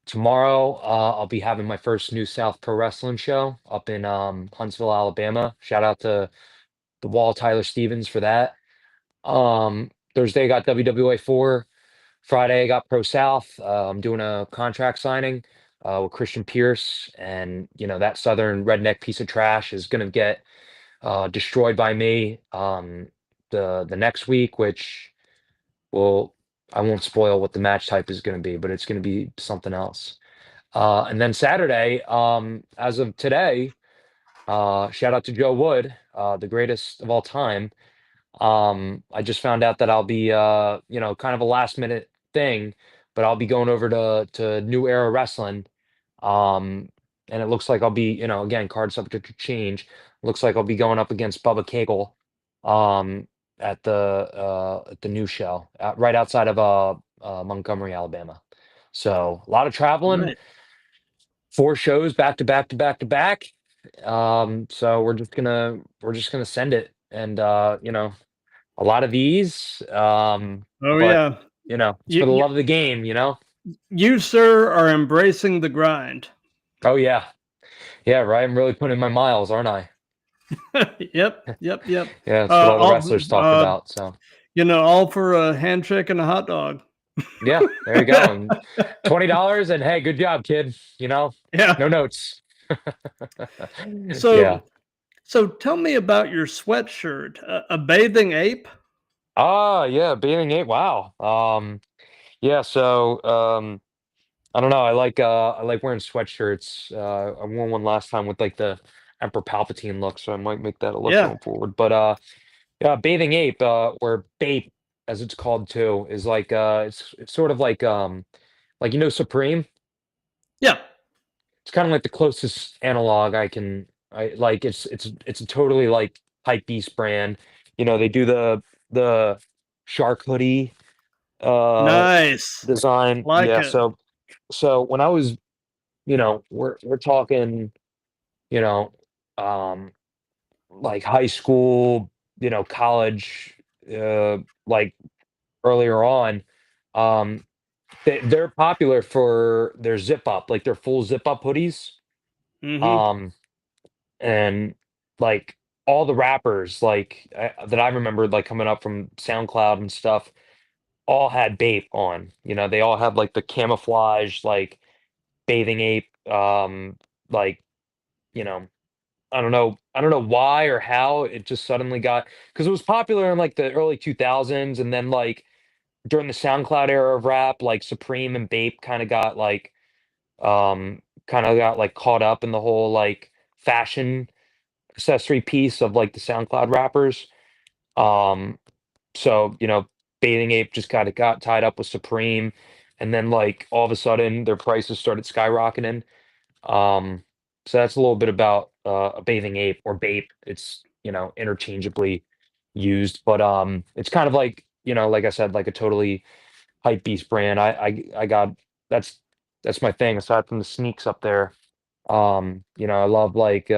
Tomorrow, I'll be having my first New South Pro Wrestling show up in Huntsville, Alabama. Shout out to the Wall, Tyler Stevens for that. Thursday, I got WWA 4. Friday, I got Pro South. I'm doing a contract signing with Christian Pierce, and that Southern redneck piece of trash is gonna get destroyed by me the next week, which will I won't spoil what the match type is going to be, but it's going to be something else. And then Saturday, as of today, shout out to Joe Wood, the greatest of all time. I just found out that I'll be, kind of a last minute thing, but I'll be going over to New Era Wrestling. Um, and it looks like I'll be, again, card subject to change. Looks like I'll be going up against Bubba Cagle, um, at the new show, right outside of Montgomery, Alabama. So a lot of traveling, Right. 4 shows back to back to back to back. So we're just gonna send it, and a lot of these, Oh but yeah. it's for You, the you, love of the game. you sir are embracing the grind. Oh yeah, yeah, right. I'm really putting in my miles, aren't I? Yep. Yep. Yep. Yeah, that's what all the All wrestlers talk about. So all for a handshake and a hot dog. yeah, there you go. And $20, and hey, good job, kid. Yeah. No notes. Yeah. So tell me about your sweatshirt. A bathing ape? Ah, yeah, bathing ape. Wow. Yeah. So, I don't know. I like wearing sweatshirts. I wore one last time with like the Emperor Palpatine look, so I might make that a look Yeah. going forward. But yeah, bathing ape, or Bape, as it's called too, is like it's sort of like Supreme. Yeah. It's kind of like the closest analog I like. It's a totally like hype beast brand. They do the shark hoodie uh Nice. design. Like Yeah, it. so when I was, we're talking, you know, um like high school, college, like earlier on, um they're popular for their zip up, like their full zip up hoodies. Mm-hmm. Um and like all the rappers that I remember like coming up from SoundCloud and stuff all had Bape on. They all had like the camouflage like bathing ape, like, you know, I don't know why or how it just suddenly got, because it was popular in like the early 2000s, and then like during the SoundCloud era of rap, like Supreme and Bape kind of got like caught up in the whole like fashion accessory piece of like the SoundCloud rappers. Um, so Bathing Ape just kind of got tied up with Supreme, and then like all of a sudden their prices started skyrocketing. Um, so that's a little bit about a Bathing Ape or Bape. It's interchangeably used, but it's kind of like I said, like a totally hype beast brand. I got that's that's my thing. Aside from the sneaks up there, I love like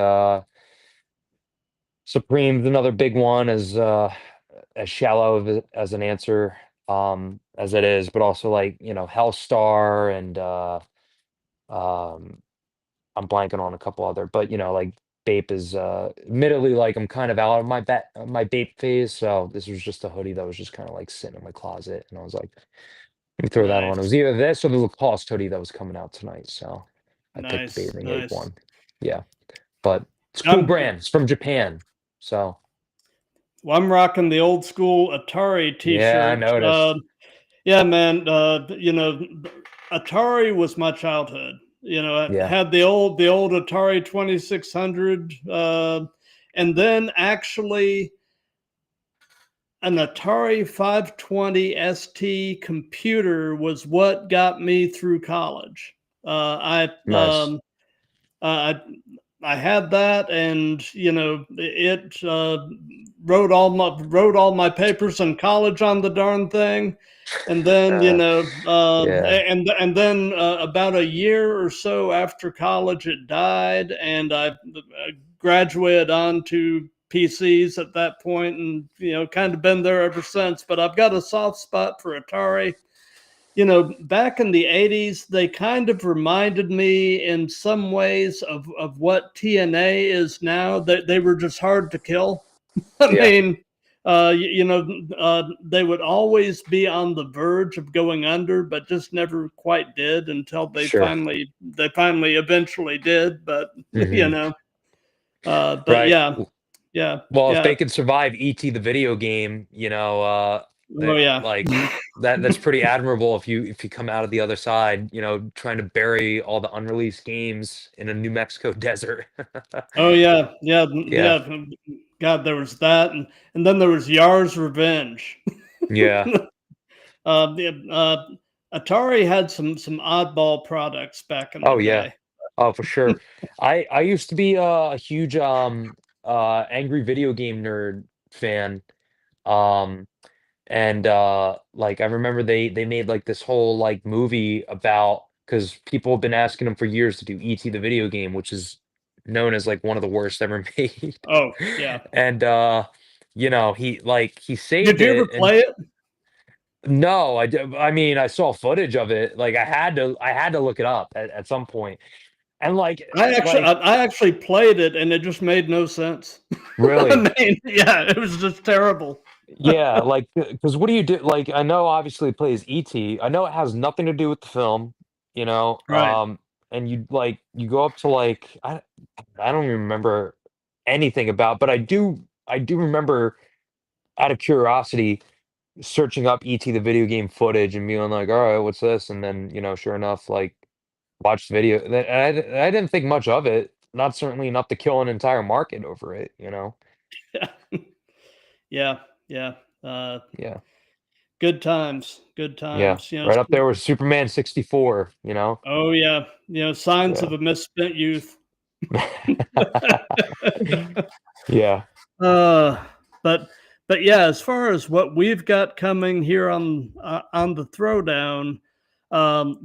Supreme's another big one, as shallow as an answer as it is, but also like Hellstar and um I'm blanking on a couple other, but like Bape is admittedly like I'm kind of out of my Bape phase, so this was just a hoodie that was just kind of like sitting in my closet, and I was like, let me throw that on. It was Nice. either this or the Lacoste hoodie that was coming out tonight, so I picked the Nice. Bathing Ape Nice. one. Yeah, but it's a cool I'm brand. It's from Japan, so I'm rocking the old school Atari yeah, I t-shirt. noticed. Yeah, man. Atari was my childhood. I Yeah, had the old Atari 2600, and then actually an Atari 520 ST computer was what got me through college. nice. I I had that, and it wrote all my papers in college on the darn thing, and then Uh, yeah, and then about a year or so after college, it died, and I graduated on to PCs at that point, and kind of been there ever since. But I've got a soft spot for Atari, back in the 80s, they kind of reminded me in some ways of what TNA is now. They were just hard to kill. I Yeah, mean, they would always be on the verge of going under, but just never quite did until sure. they finally eventually did. But Hmm. but Right. yeah, yeah, Well, if yeah. they could survive ET the video game, Oh that yeah. like that's pretty admirable if you come out of the other side, trying to bury all the unreleased games in a New Mexico desert. Oh yeah, yeah, Yeah. yeah. God, there was that, and then there was Yar's Revenge. Yeah. The Atari had some oddball products back in the Oh yeah. day. Oh, for sure. I used to be a huge angry video game nerd fan. Um and like I remember they made like this whole like movie about because people have been asking him for years to do ET the video game, which is known as like one of the worst ever made. Oh yeah. And he Did saved you ever it. And play it? no, I mean I saw footage of it. Like I had to look it up at some point. And I actually played it, and it just made no sense. I really, mean, yeah, it was just terrible. yeah, like because what do you do? Like I know obviously it plays ET. I know it has nothing to do with the film, you know. Right. And you go up to I don't even remember anything about, but I do remember out of curiosity searching up ET the video game footage and being like, all right, what's this? And then sure enough, like watch the video. And I didn't think much of it. Not certainly enough to kill an entire market over it, you know. Yeah, yeah. Uh, Yeah. Good times, good Yeah, times. right up there with Superman 64, you know? Oh yeah, signs Yeah. of a misspent youth. Yeah. Uh, but yeah, as far as what we've got coming here on the Throwdown,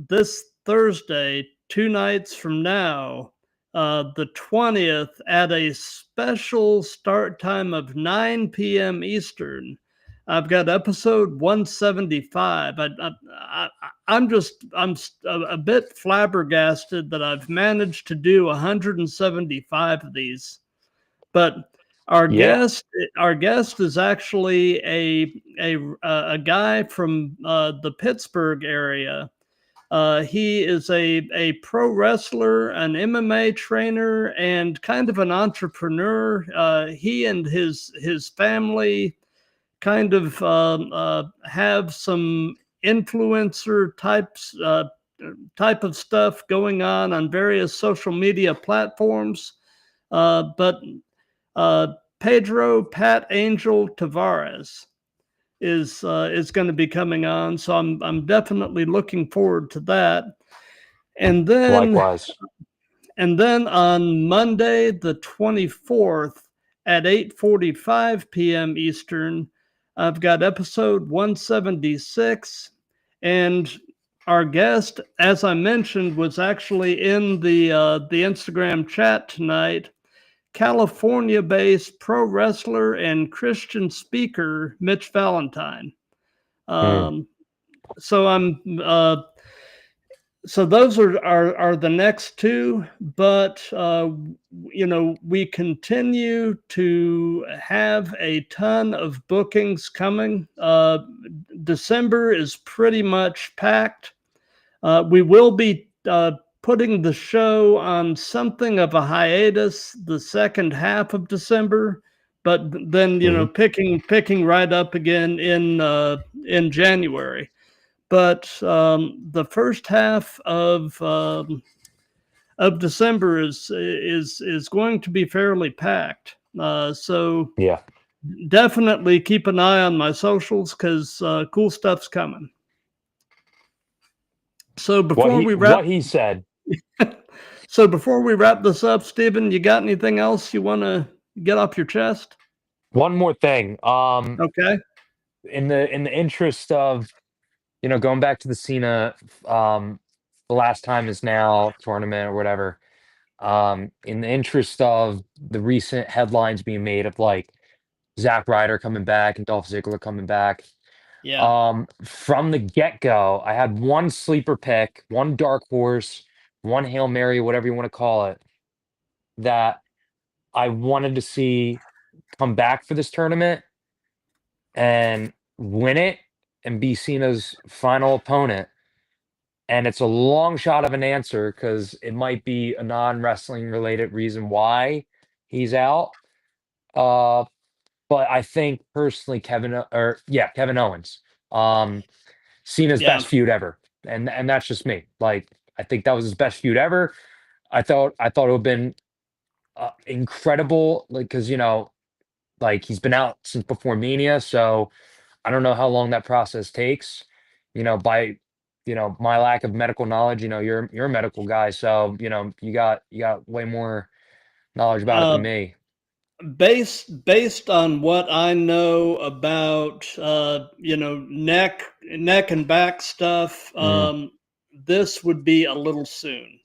this Thursday, 2 nights from now, the 20th, at a special start time of 9 p.m. Eastern. I've got episode 175. I'm a bit flabbergasted that I've managed to do 175 of these, but our Yeah. guest our guest is actually a guy from the Pittsburgh area. He is a pro wrestler, an MMA trainer, and kind of an entrepreneur. He and his family kind of have some influencer type of stuff going on various social media platforms. But Pedro Pat Angel Tavares is going to be coming on, so I'm definitely looking forward to that. And then Likewise. on Monday the 24th at 8:45 p.m. Eastern, I've got episode 176, and our guest, as I mentioned, was actually in the Instagram chat tonight. California-based pro wrestler and Christian speaker Mitch Valentine. Hmm. Um, so I'm so those are the next two, but we continue to have a ton of bookings coming. December is pretty much packed. We will be putting the show on something of a hiatus the second half of December, but then Hmm. picking right up again in January. But the first half of December is going to be fairly packed. So Yeah. definitely keep an eye on my socials because cool stuff's coming. So What before he we wrap what he said. So before we wrap this up, Stephen, you got anything else you want to get off your chest? One more thing. Okay. In the interest of, going back to the Cena the last time is now tournament or whatever. In the interest of the recent headlines being made of like Zack Ryder coming back and Dolph Ziggler coming back. From the get-go, I had one sleeper pick, one dark horse, one Hail Mary, whatever you want to call it, that I wanted to see come back for this tournament and win it and be Cena's final opponent. And it's a long shot of an answer because it might be a non-wrestling related reason why he's out. Uh, but I think personally, Kevin Owens. Cena's Yeah. best feud ever, and that's just me. Like, I think that was his best feud ever. I thought it would have been incredible, like, because like, he's been out since before Mania, so I don't know how long that process takes. By my lack of medical knowledge, you're a medical guy, so you got way more knowledge about it Uh, than me. based on what I know about neck and back stuff, Mm, this would be a little soon.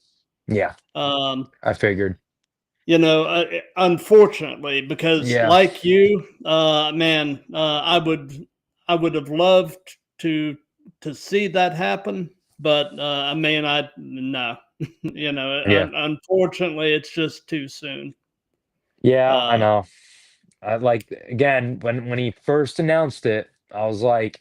yeah, Um, I figured. Unfortunately, because Yeah, like you, man, I would have loved to see that happen, but I mean, I no, yeah, unfortunately, it's just too soon. yeah. I Uh, know. I like again when he first announced it, I was like,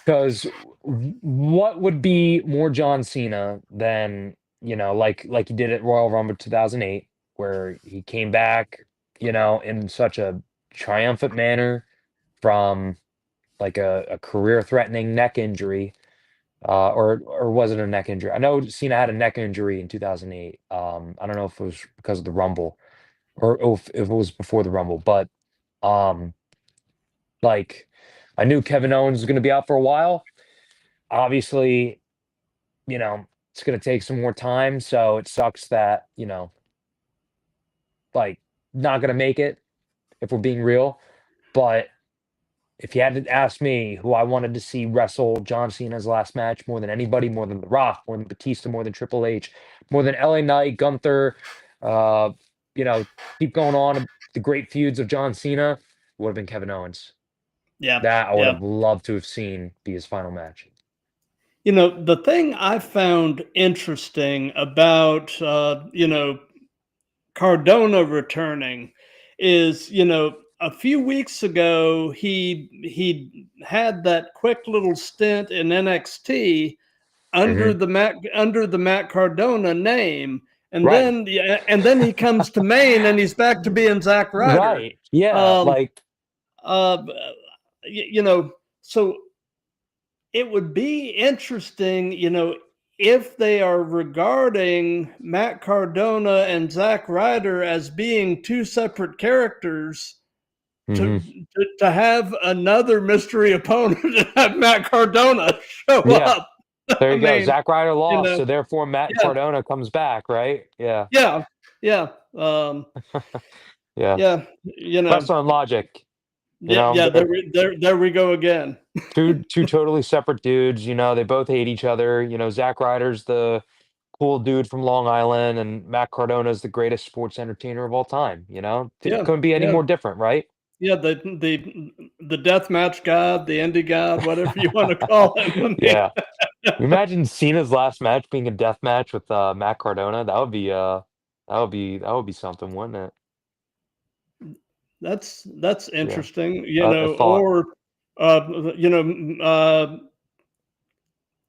because what would be more John Cena than like he did at Royal Rumble 2008, where he came back, in such a triumphant manner from like a career-threatening neck injury, or was it a neck injury? I know Cena had a neck injury in 2008. I don't know if it was because of the Rumble or if it was before the Rumble, but um, like I knew Kevin Owens was going to be out for a while. Obviously, it's going to take some more time, so it sucks that like not going to make it if we're being real. But if you had to ask me who I wanted to see wrestle John Cena's last match more than anybody, more than The Rock, more than Batista, more than Triple H, more than LA Knight, Gunther, uh, you know, keep going on the great feuds of John Cena, would have been Kevin Owens. yeah, That I would yeah. have loved to have seen be his final match. The thing I found interesting about Cardona returning is, a few weeks ago he had that quick little stint in NXT Hmm. under the Matt Cardona name, and Right. then he comes to Maine and he's back to being Zack Ryder. Right. Yeah. Um, Like, uh, so it would be interesting, if they are regarding Matt Cardona and Zack Ryder as being two separate characters, to mhm. to have another mystery opponent and have Matt Cardona show Yeah. up. There I you go. mean, Zack Ryder you lost, know, so therefore Matt yeah, Cardona comes back, right? Yeah. yeah, yeah, um, Yeah. yeah, Wrestling logic. yeah, yeah. They're There we go again. two totally separate dudes. They both hate each other. Zack Ryder's the cool dude from Long Island, and Matt Cardona's the greatest sports entertainer of all time. It Yeah, couldn't be any yeah, more different, right? yeah. The death match god, the indie god, whatever you want to call him. I mean, Yeah. You imagine Cena's last match being a death match with Matt Cardona. That would be something, wouldn't it? that's Yeah. interesting, I thought. or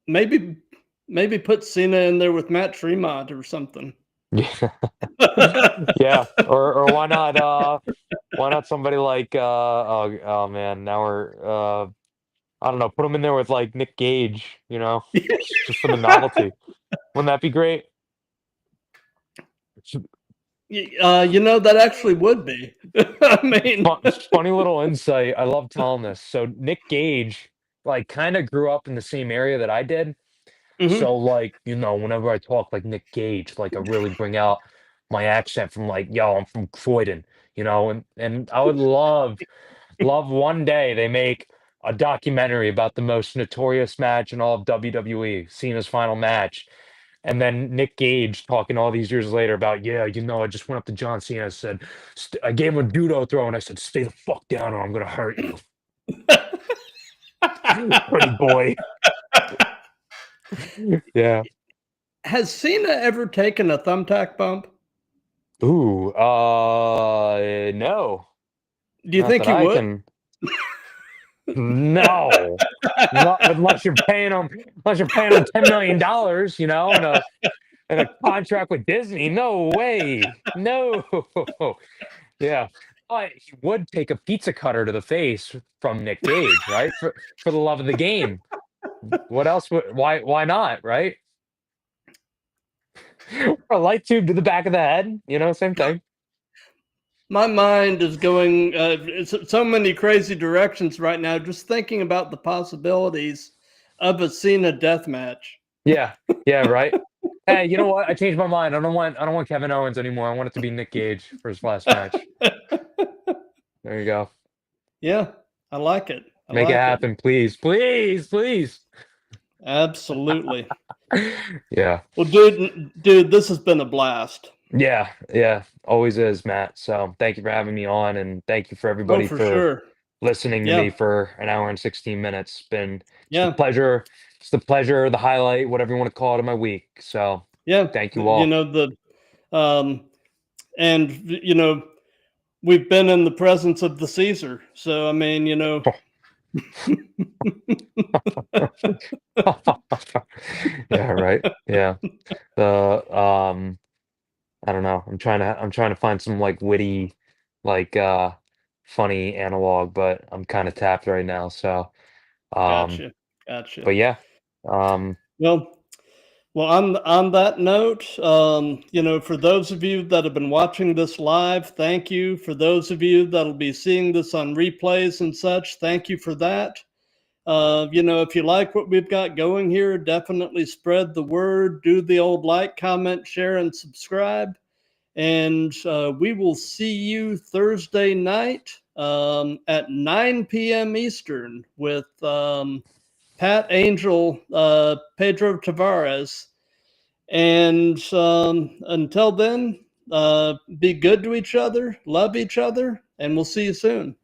maybe put Cena in there with Matt Tremont or something. Yeah. Yeah. Or why not somebody like oh man, now we're I don't know, put him in there with like Nick Gage, just for the novelty. Wouldn't that be great? That actually would be. I mean, Funny little insight. I love telling this. So Nick Gage like kind of grew up in the same area that I did. mhm. So like, whenever I talk like Nick Gage, like I really bring out my accent from like, yo, I'm from Croydon, and I would love one day they make a documentary about the most notorious match in all of WWE, Cena's final match. And then Nick Gage talking all these years later about, yeah, I just went up to John Cena and said, I gave him a judo throw and I said, stay the fuck down or I'm going to hurt you. Pretty boy. Yeah. Has Cena ever taken a thumbtack bump? Ooh, no. Do you Not think that he I would? can. No. Not unless you're paying them $10 million, in a contract with Disney. No way. No. Yeah. But he would take a pizza cutter to the face from Nick Gage, right? For the love of the game. What else would why not, right? Or a light tube to the back of the head, same thing. My mind is going so many crazy directions right now, just thinking about the possibilities of a Cena death match. Yeah. Yeah, right. Hey, you know what? I changed my mind. I don't want Kevin Owens anymore. I want it to be Nick Gage for his last match. There you go. Yeah, I like it. I Make it like it. happen, please. Please, please. Absolutely. Yeah. Well, dude, this has been a blast. Yeah, yeah. Always is, Matt. So thank you for having me on, and thank you for Oh, everybody for for sure. listening to me Yeah, for an hour and 16 minutes. Been just a yeah, pleasure. It's the pleasure, the highlight, whatever you want to call it, of my week. So yeah. thank you You all. know um, and we've been in the presence of the Caesar, so I mean, Yeah, right. Yeah. The I don't know. I'm trying to find some like witty, like funny analog, but I'm kind of tapped right now. So um gotcha, gotcha. but yeah. Um Well, on that note, for those of you that have been watching this live, thank you. For those of you that'll be seeing this on replays and such, thank you for that. If you like what we've got going here, definitely spread the word. Do the old like, comment, share, and subscribe. And we will see you Thursday night at 9 p.m. Eastern with Pat Angel, Pedro Tavares. And until then, be good to each other, love each other, and we'll see you soon.